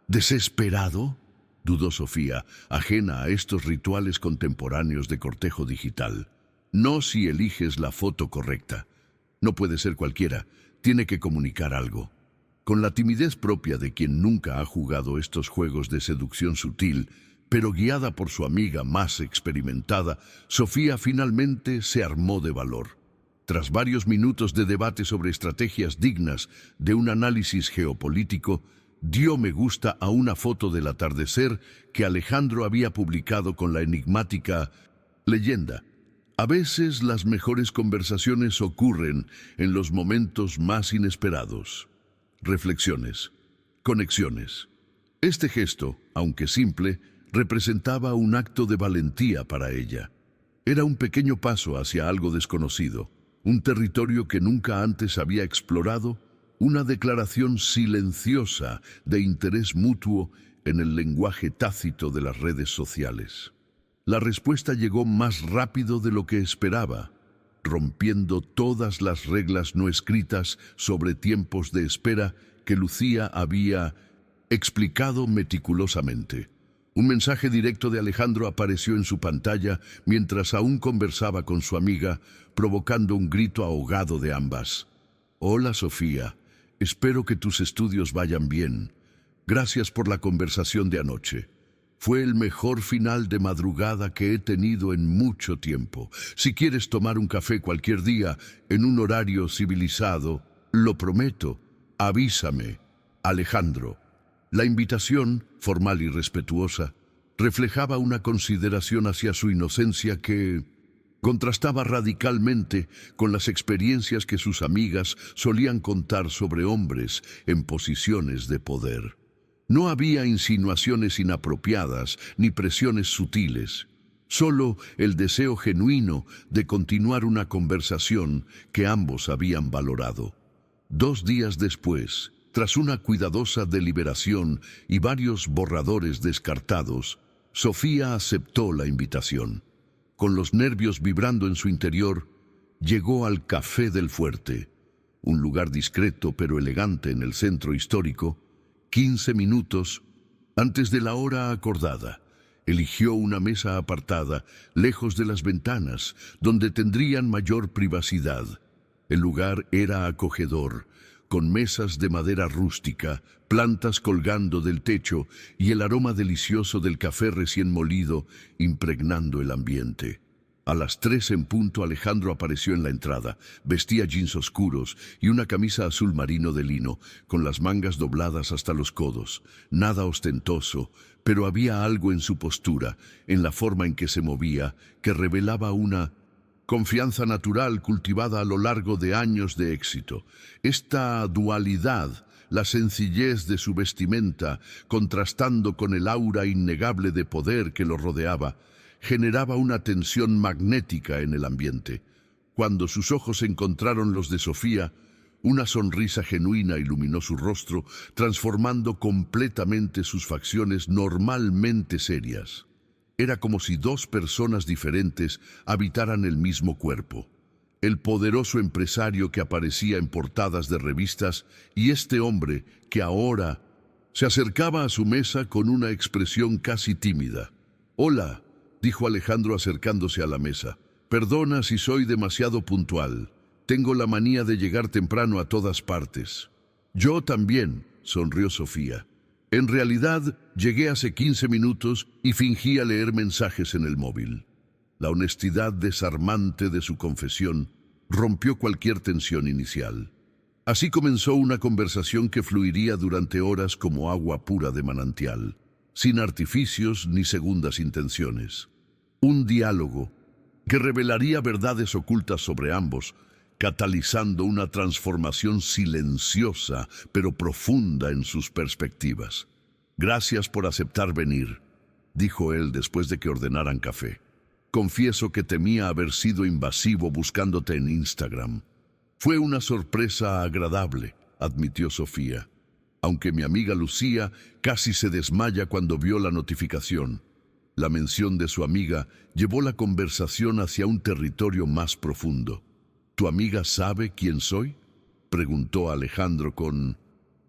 [SPEAKER 1] desesperado?, dudó Sofía, ajena a estos rituales contemporáneos de cortejo digital. No si eliges la foto correcta. No puede ser cualquiera. Tiene que comunicar algo. Con la timidez propia de quien nunca ha jugado estos juegos de seducción sutil, pero guiada por su amiga más experimentada, Sofía finalmente se armó de valor. Tras varios minutos de debate sobre estrategias dignas de un análisis geopolítico, dio me gusta a una foto del atardecer que Alejandro había publicado con la enigmática leyenda: a veces las mejores conversaciones ocurren en los momentos más inesperados. Reflexiones. Conexiones. Este gesto, aunque simple, representaba un acto de valentía para ella. Era un pequeño paso hacia algo desconocido, un territorio que nunca antes había explorado, una declaración silenciosa de interés mutuo en el lenguaje tácito de las redes sociales. La respuesta llegó más rápido de lo que esperaba, rompiendo todas las reglas no escritas sobre tiempos de espera que Lucía había explicado meticulosamente. Un mensaje directo de Alejandro apareció en su pantalla mientras aún conversaba con su amiga, provocando un grito ahogado de ambas. Hola Sofía, espero que tus estudios vayan bien. Gracias por la conversación de anoche. Fue el mejor final de madrugada que he tenido en mucho tiempo. Si quieres tomar un café cualquier día, en un horario civilizado, lo prometo, avísame. Alejandro. La invitación, formal y respetuosa, reflejaba una consideración hacia su inocencia que contrastaba radicalmente con las experiencias que sus amigas solían contar sobre hombres en posiciones de poder. No había insinuaciones inapropiadas ni presiones sutiles, solo el deseo genuino de continuar una conversación que ambos habían valorado. 2 días después, tras una cuidadosa deliberación y varios borradores descartados, Sofía aceptó la invitación. Con los nervios vibrando en su interior, llegó al Café del Fuerte, un lugar discreto pero elegante en el centro histórico. 15 minutos antes de la hora acordada, eligió una mesa apartada, lejos de las ventanas, donde tendrían mayor privacidad. El lugar era acogedor, con mesas de madera rústica, plantas colgando del techo y el aroma delicioso del café recién molido impregnando el ambiente. A las 3 en punto Alejandro apareció en la entrada. Vestía jeans oscuros y una camisa azul marino de lino, con las mangas dobladas hasta los codos. Nada ostentoso, pero había algo en su postura, en la forma en que se movía, que revelaba una confianza natural cultivada a lo largo de años de éxito. Esta dualidad la sencillez de su vestimenta, contrastando con el aura innegable de poder que lo rodeaba, generaba una tensión magnética en el ambiente. Cuando sus ojos encontraron los de Sofía, una sonrisa genuina iluminó su rostro, transformando completamente sus facciones normalmente serias. Era como si dos personas diferentes habitaran el mismo cuerpo. El poderoso empresario que aparecía en portadas de revistas y este hombre que ahora se acercaba a su mesa con una expresión casi tímida. «Hola», dijo Alejandro acercándose a la mesa. «Perdona si soy demasiado puntual. Tengo la manía de llegar temprano a todas partes». «Yo también», sonrió Sofía. «En realidad, llegué hace 15 minutos y fingía leer mensajes en el móvil». La honestidad desarmante de su confesión rompió cualquier tensión inicial. Así comenzó una conversación que fluiría durante horas como agua pura de manantial, sin artificios ni segundas intenciones. Un diálogo que revelaría verdades ocultas sobre ambos, catalizando una transformación silenciosa pero profunda en sus perspectivas. «Gracias por aceptar venir», dijo él después de que ordenaran café. «Confieso que temía haber sido invasivo buscándote en Instagram». «Fue una sorpresa agradable», admitió Sofía, aunque mi amiga Lucía casi se desmaya cuando vio la notificación. La mención de su amiga llevó la conversación hacia un territorio más profundo. «¿Tu amiga sabe quién soy?», preguntó Alejandro con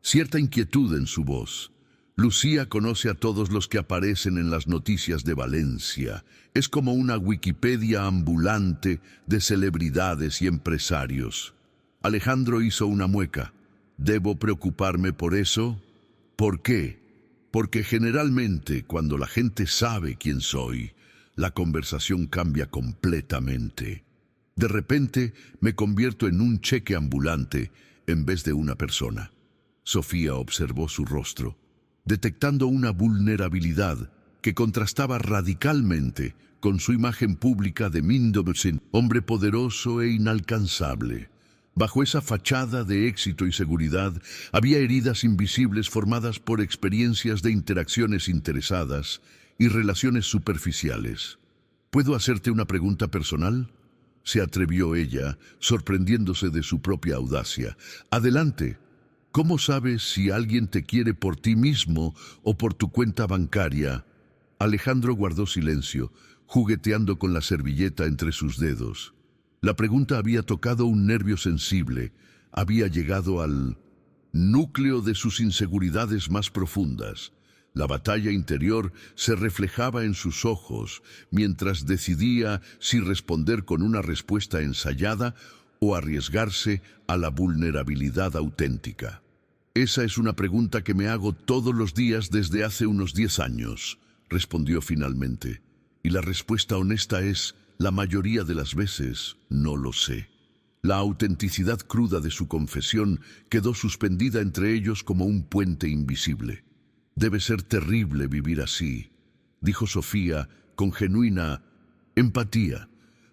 [SPEAKER 1] cierta inquietud en su voz. «Lucía conoce a todos los que aparecen en las noticias de Valencia. Es como una Wikipedia ambulante de celebridades y empresarios». Alejandro hizo una mueca. «¿Debo preocuparme por eso?». «¿Por qué?». «Porque generalmente cuando la gente sabe quién soy, la conversación cambia completamente. De repente me convierto en un cheque ambulante en vez de una persona». Sofía observó su rostro, detectando una vulnerabilidad que contrastaba radicalmente con su imagen pública de Mindovsen, hombre poderoso e inalcanzable. Bajo esa fachada de éxito y seguridad había heridas invisibles formadas por experiencias de interacciones interesadas y relaciones superficiales. «¿Puedo hacerte una pregunta personal?», se atrevió ella, sorprendiéndose de su propia audacia. «Adelante. ¿Cómo sabes si alguien te quiere por ti mismo o por tu cuenta bancaria?». Alejandro guardó silencio, jugueteando con la servilleta entre sus dedos. La pregunta había tocado un nervio sensible, había llegado al núcleo de sus inseguridades más profundas. La batalla interior se reflejaba en sus ojos mientras decidía si responder con una respuesta ensayada o arriesgarse a la vulnerabilidad auténtica. «Esa es una pregunta que me hago todos los días desde hace unos 10 años», respondió finalmente. «Y la respuesta honesta es, la mayoría de las veces, no lo sé». La autenticidad cruda de su confesión quedó suspendida entre ellos como un puente invisible. «Debe ser terrible vivir así», dijo Sofía con genuina empatía.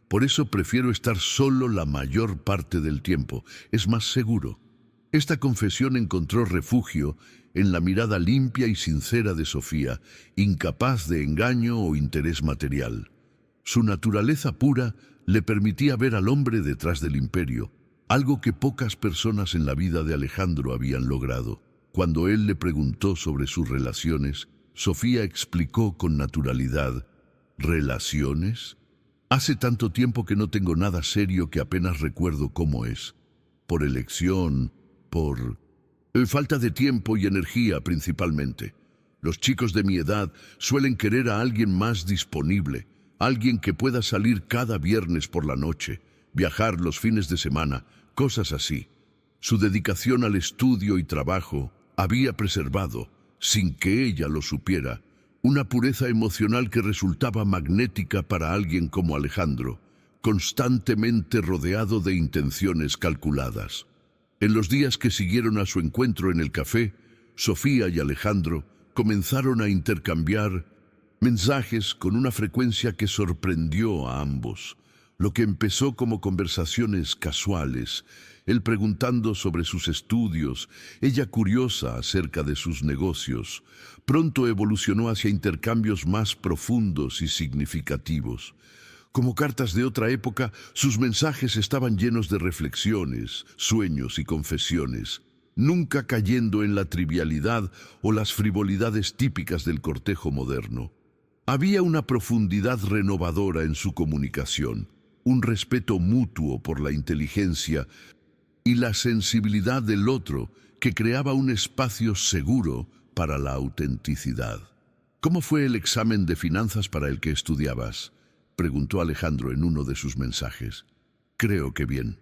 [SPEAKER 1] «Por eso prefiero estar solo la mayor parte del tiempo. Es más seguro». Esta confesión encontró refugio en la mirada limpia y sincera de Sofía, incapaz de engaño o interés material. Su naturaleza pura le permitía ver al hombre detrás del imperio, algo que pocas personas en la vida de Alejandro habían logrado. Cuando él le preguntó sobre sus relaciones, Sofía explicó con naturalidad: «¿Relaciones? Hace tanto tiempo que no tengo nada serio que apenas recuerdo cómo es. Por elección, por falta de tiempo y energía principalmente. Los chicos de mi edad suelen querer a alguien más disponible, alguien que pueda salir cada viernes por la noche, viajar los fines de semana, cosas así». Su dedicación al estudio y trabajo había preservado, sin que ella lo supiera, una pureza emocional que resultaba magnética para alguien como Alejandro, constantemente rodeado de intenciones calculadas. En los días que siguieron a su encuentro en el café, Sofía y Alejandro comenzaron a intercambiar mensajes con una frecuencia que sorprendió a ambos. Lo que empezó como conversaciones casuales, él preguntando sobre sus estudios, ella curiosa acerca de sus negocios, pronto evolucionó hacia intercambios más profundos y significativos. Como cartas de otra época, sus mensajes estaban llenos de reflexiones, sueños y confesiones, nunca cayendo en la trivialidad o las frivolidades típicas del cortejo moderno. Había una profundidad renovadora en su comunicación, un respeto mutuo por la inteligencia y la sensibilidad del otro que creaba un espacio seguro para la autenticidad. ¿Cómo fue el examen de finanzas para el que estudiabas?, preguntó Alejandro en uno de sus mensajes. Creo que bien.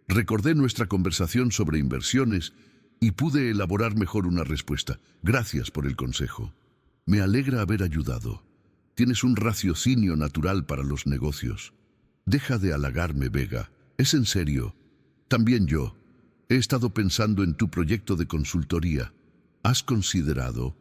[SPEAKER 1] Recordé nuestra conversación sobre inversiones y pude elaborar mejor una respuesta. Gracias por el consejo. Me alegra haber ayudado. Tienes un raciocinio natural para los negocios. Deja de halagarme, Vega. Es en serio. También yo. He estado pensando en tu proyecto de consultoría. ¿Has considerado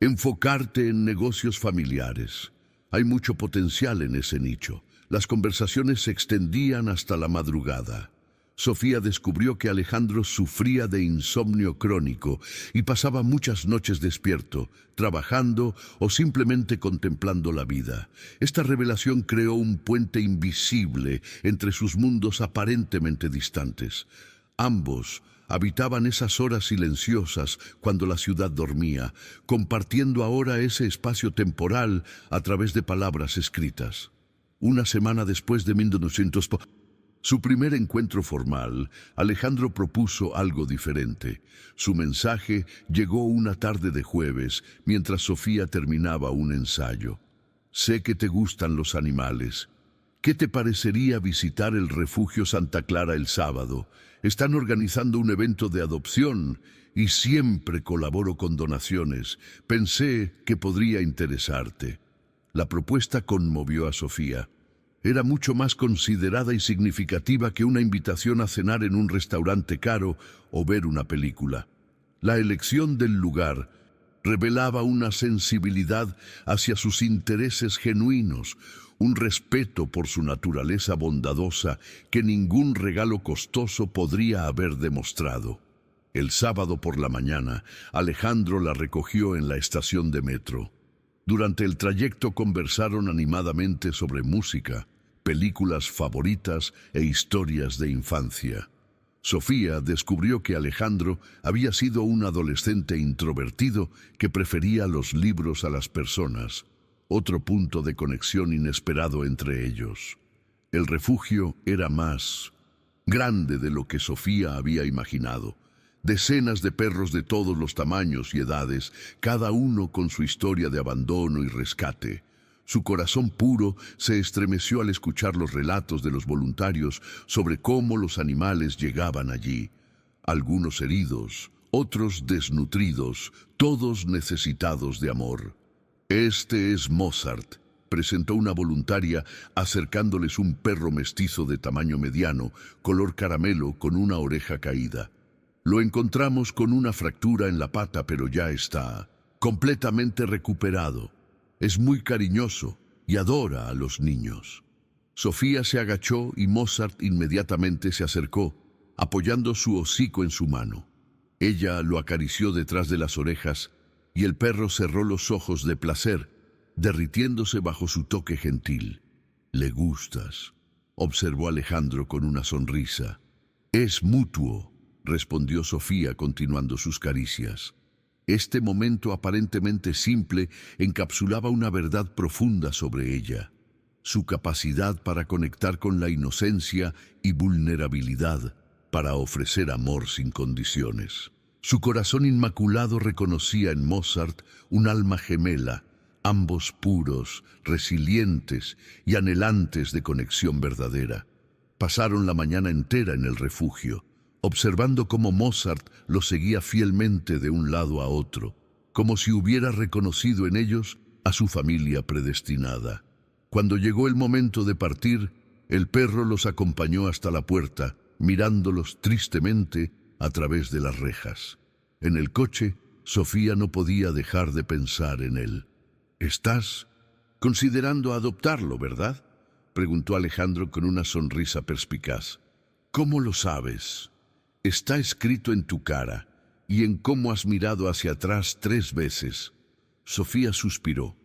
[SPEAKER 1] enfocarte en negocios familiares? Hay mucho potencial en ese nicho. Las conversaciones se extendían hasta la madrugada. Sofía descubrió que Alejandro sufría de insomnio crónico y pasaba muchas noches despierto, trabajando o simplemente contemplando la vida. Esta revelación creó un puente invisible entre sus mundos aparentemente distantes. Ambos habitaban esas horas silenciosas cuando la ciudad dormía, compartiendo ahora ese espacio temporal a través de palabras escritas. Una semana después de 1900, su primer encuentro formal, Alejandro propuso algo diferente. Su mensaje llegó una tarde de jueves, mientras Sofía terminaba un ensayo. Sé que te gustan los animales. ¿Qué te parecería visitar el refugio Santa Clara el sábado? Están organizando un evento de adopción y siempre colaboro con donaciones. Pensé que podría interesarte. La propuesta conmovió a Sofía. Era mucho más considerada y significativa que una invitación a cenar en un restaurante caro o ver una película. La elección del lugar revelaba una sensibilidad hacia sus intereses genuinos, un respeto por su naturaleza bondadosa que ningún regalo costoso podría haber demostrado. El sábado por la mañana, Alejandro la recogió en la estación de metro. Durante el trayecto conversaron animadamente sobre música, películas favoritas e historias de infancia. Sofía descubrió que Alejandro había sido un adolescente introvertido que prefería los libros a las personas, otro punto de conexión inesperado entre ellos. El refugio era más grande de lo que Sofía había imaginado. Decenas de perros de todos los tamaños y edades, cada uno con su historia de abandono y rescate. Su corazón puro se estremeció al escuchar los relatos de los voluntarios sobre cómo los animales llegaban allí. Algunos heridos, otros desnutridos, todos necesitados de amor. Este es Mozart, presentó una voluntaria acercándoles un perro mestizo de tamaño mediano, color caramelo con una oreja caída. Lo encontramos con una fractura en la pata, pero ya está completamente recuperado. Es muy cariñoso y adora a los niños. Sofía se agachó y Mozart inmediatamente se acercó, apoyando su hocico en su mano. Ella lo acarició detrás de las orejas y el perro cerró los ojos de placer, derritiéndose bajo su toque gentil. «Le gustas», observó Alejandro con una sonrisa. «Es mutuo», respondió Sofía continuando sus caricias. Este momento aparentemente simple encapsulaba una verdad profunda sobre ella, su capacidad para conectar con la inocencia y vulnerabilidad, para ofrecer amor sin condiciones. Su corazón inmaculado reconocía en Mozart un alma gemela, ambos puros, resilientes y anhelantes de conexión verdadera. Pasaron la mañana entera en el refugio, observando cómo Mozart los seguía fielmente de un lado a otro, como si hubiera reconocido en ellos a su familia predestinada. Cuando llegó el momento de partir, el perro los acompañó hasta la puerta, mirándolos tristemente a través de las rejas. En el coche, Sofía no podía dejar de pensar en él. «Estás considerando adoptarlo, ¿verdad?», preguntó Alejandro con una sonrisa perspicaz. ¿Cómo lo sabes? Está escrito en tu cara y en cómo has mirado hacia atrás 3 veces. Sofía suspiró.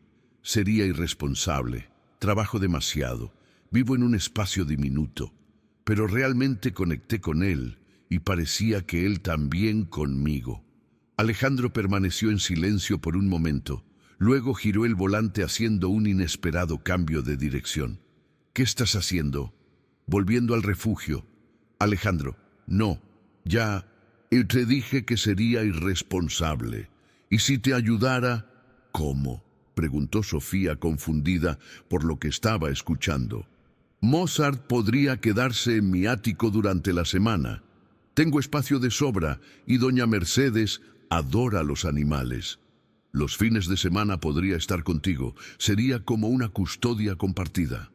[SPEAKER 1] Sería irresponsable. Trabajo demasiado. Vivo en un espacio diminuto. Pero realmente conecté con él y parecía que él también conmigo. Alejandro permaneció en silencio por un momento. Luego giró el volante haciendo un inesperado cambio de dirección. ¿Qué estás haciendo? Volviendo al refugio. Alejandro, no, ya te dije que sería irresponsable. ¿Y si te ayudara? ¿Cómo? Preguntó Sofía confundida por lo que estaba escuchando. Mozart podría quedarse en mi ático durante la semana. Tengo espacio de sobra y doña Mercedes adora los animales. Los fines de semana podría estar contigo. Sería como una custodia compartida.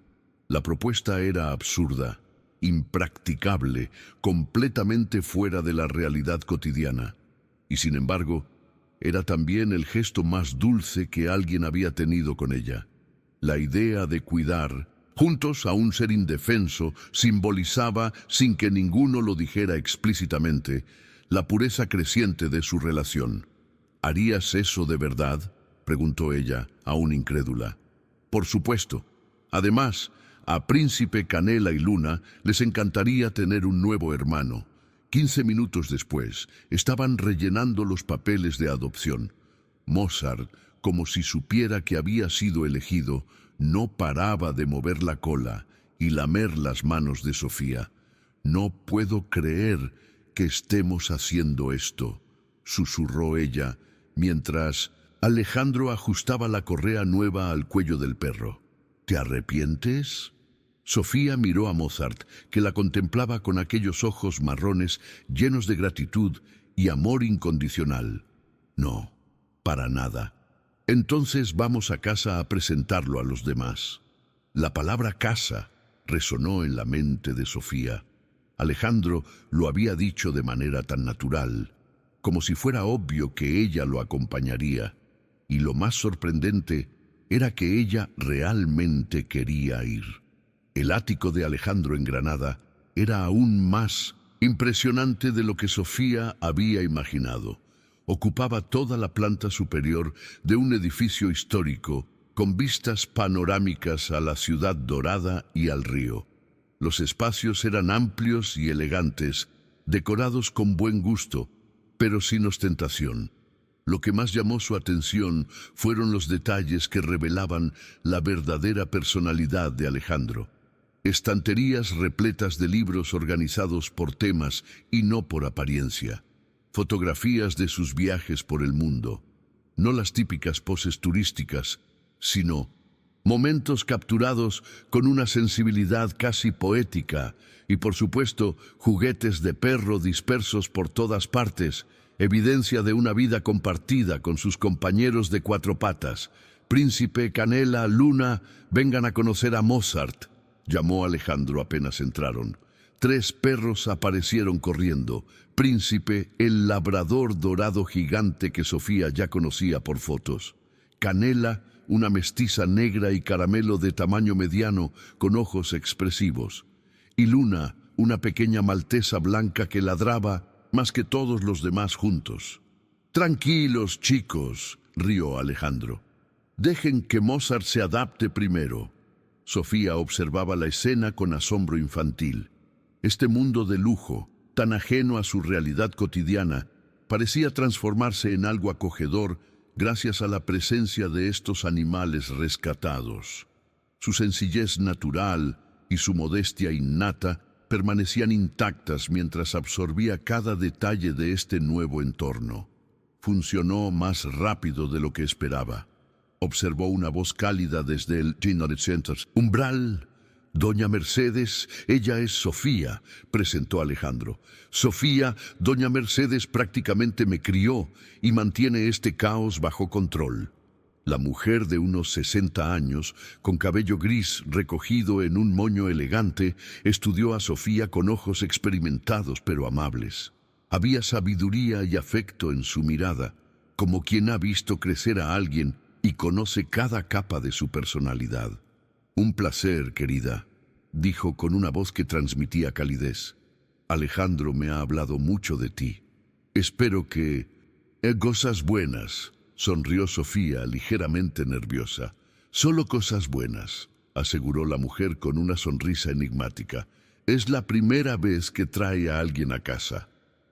[SPEAKER 1] La propuesta era absurda, impracticable, completamente fuera de la realidad cotidiana. Y sin embargo, era también el gesto más dulce que alguien había tenido con ella. La idea de cuidar, juntos a un ser indefenso, simbolizaba, sin que ninguno lo dijera explícitamente, la pureza creciente de su relación. ¿Harías eso de verdad?, preguntó ella, aún incrédula. Por supuesto. Además, a Príncipe, Canela y Luna les encantaría tener un nuevo hermano. 15 minutos después, estaban rellenando los papeles de adopción. Mozart, como si supiera que había sido elegido, no paraba de mover la cola y lamer las manos de Sofía. «No puedo creer que estemos haciendo esto», susurró ella, mientras Alejandro ajustaba la correa nueva al cuello del perro. «¿Te arrepientes?» Sofía miró a Mozart, que la contemplaba con aquellos ojos marrones llenos de gratitud y amor incondicional. «No, para nada. Entonces vamos a casa a presentarlo a los demás». La palabra casa resonó en la mente de Sofía. Alejandro lo había dicho de manera tan natural, como si fuera obvio que ella lo acompañaría. Y lo más sorprendente era que ella realmente quería ir. El ático de Alejandro en Granada era aún más impresionante de lo que Sofía había imaginado. Ocupaba toda la planta superior de un edificio histórico con vistas panorámicas a la ciudad dorada y al río. Los espacios eran amplios y elegantes, decorados con buen gusto, pero sin ostentación. Lo que más llamó su atención fueron los detalles que revelaban la verdadera personalidad de Alejandro. Estanterías repletas de libros organizados por temas y no por apariencia. Fotografías de sus viajes por el mundo. No las típicas poses turísticas, sino momentos capturados con una sensibilidad casi poética y, por supuesto, juguetes de perro dispersos por todas partes, evidencia de una vida compartida con sus compañeros de 4 patas. «Príncipe, Canela, Luna, vengan a conocer a Mozart», llamó Alejandro apenas entraron. 3 perros aparecieron corriendo. Príncipe, el labrador dorado gigante que Sofía ya conocía por fotos. Canela, una mestiza negra y caramelo de tamaño mediano con ojos expresivos. Y Luna, una pequeña maltesa blanca que ladraba más que todos los demás juntos. «Tranquilos, chicos», rió Alejandro. «Dejen que Mozart se adapte primero». Sofía observaba la escena con asombro infantil. Este mundo de lujo, tan ajeno a su realidad cotidiana, parecía transformarse en algo acogedor gracias a la presencia de estos animales rescatados. Su sencillez natural y su modestia innata permanecían intactas mientras absorbía cada detalle de este nuevo entorno. Funcionó más rápido de lo que esperaba. Observó una voz cálida desde el umbral. «Doña Mercedes, ella es Sofía», presentó Alejandro. «Sofía, doña Mercedes prácticamente me crió y mantiene este caos bajo control». La mujer de unos 60 años, con cabello gris recogido en un moño elegante, estudió a Sofía con ojos experimentados pero amables. Había sabiduría y afecto en su mirada, como quien ha visto crecer a alguien y conoce cada capa de su personalidad. «Un placer, querida», dijo con una voz que transmitía calidez. Alejandro me ha hablado mucho de ti. Espero que... cosas buenas, sonrió Sofía ligeramente nerviosa. Solo cosas buenas, aseguró la mujer con una sonrisa enigmática. Es la primera vez que trae a alguien a casa.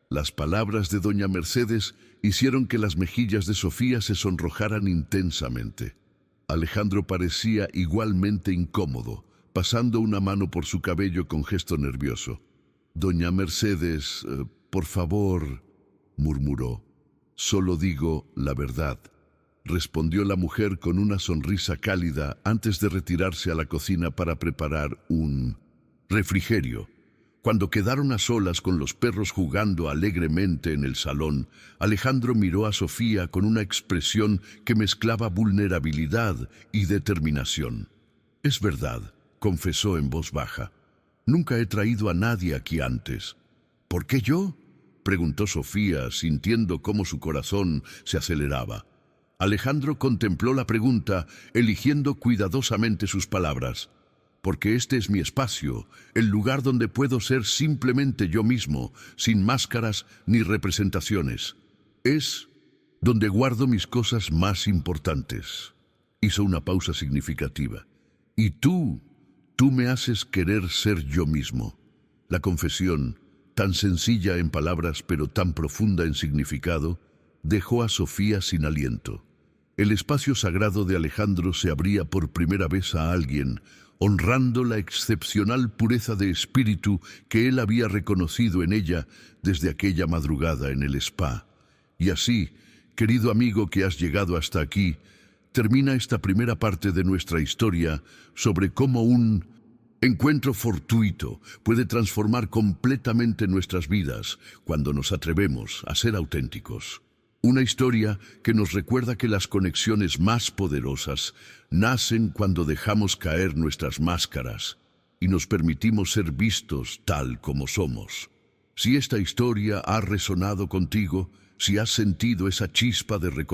[SPEAKER 1] Las palabras de doña Mercedes hicieron que las mejillas de Sofía se sonrojaran intensamente. Alejandro parecía igualmente incómodo, pasando una mano por su cabello con gesto nervioso. Doña Mercedes, por favor, murmuró. Solo digo la verdad, respondió la mujer con una sonrisa cálida antes de retirarse a la cocina para preparar un refrigerio. Cuando quedaron a solas con los perros jugando alegremente en el salón, Alejandro miró a Sofía con una expresión que mezclaba vulnerabilidad y determinación. Es verdad, confesó en voz baja. Nunca he traído a nadie aquí antes. ¿Por qué yo?, preguntó Sofía, sintiendo cómo su corazón se aceleraba. Alejandro contempló la pregunta, eligiendo cuidadosamente sus palabras. Porque este es mi espacio, el lugar donde puedo ser simplemente yo mismo, sin máscaras ni representaciones. Es donde guardo mis cosas más importantes. Hizo una pausa significativa. Y tú me haces querer ser yo mismo. La confesión, tan sencilla en palabras pero tan profunda en significado, dejó a Sofía sin aliento. El espacio sagrado de Alejandro se abría por primera vez a alguien, honrando la excepcional pureza de espíritu que él había reconocido en ella desde aquella madrugada en el spa. Y así, querido amigo que has llegado hasta aquí, termina esta primera parte de nuestra historia sobre cómo un encuentro fortuito puede transformar completamente nuestras vidas cuando nos atrevemos a ser auténticos. Una historia que nos recuerda que las conexiones más poderosas nacen cuando dejamos caer nuestras máscaras y nos permitimos ser vistos tal como somos. Si esta historia ha resonado contigo, si has sentido esa chispa de reconocimiento,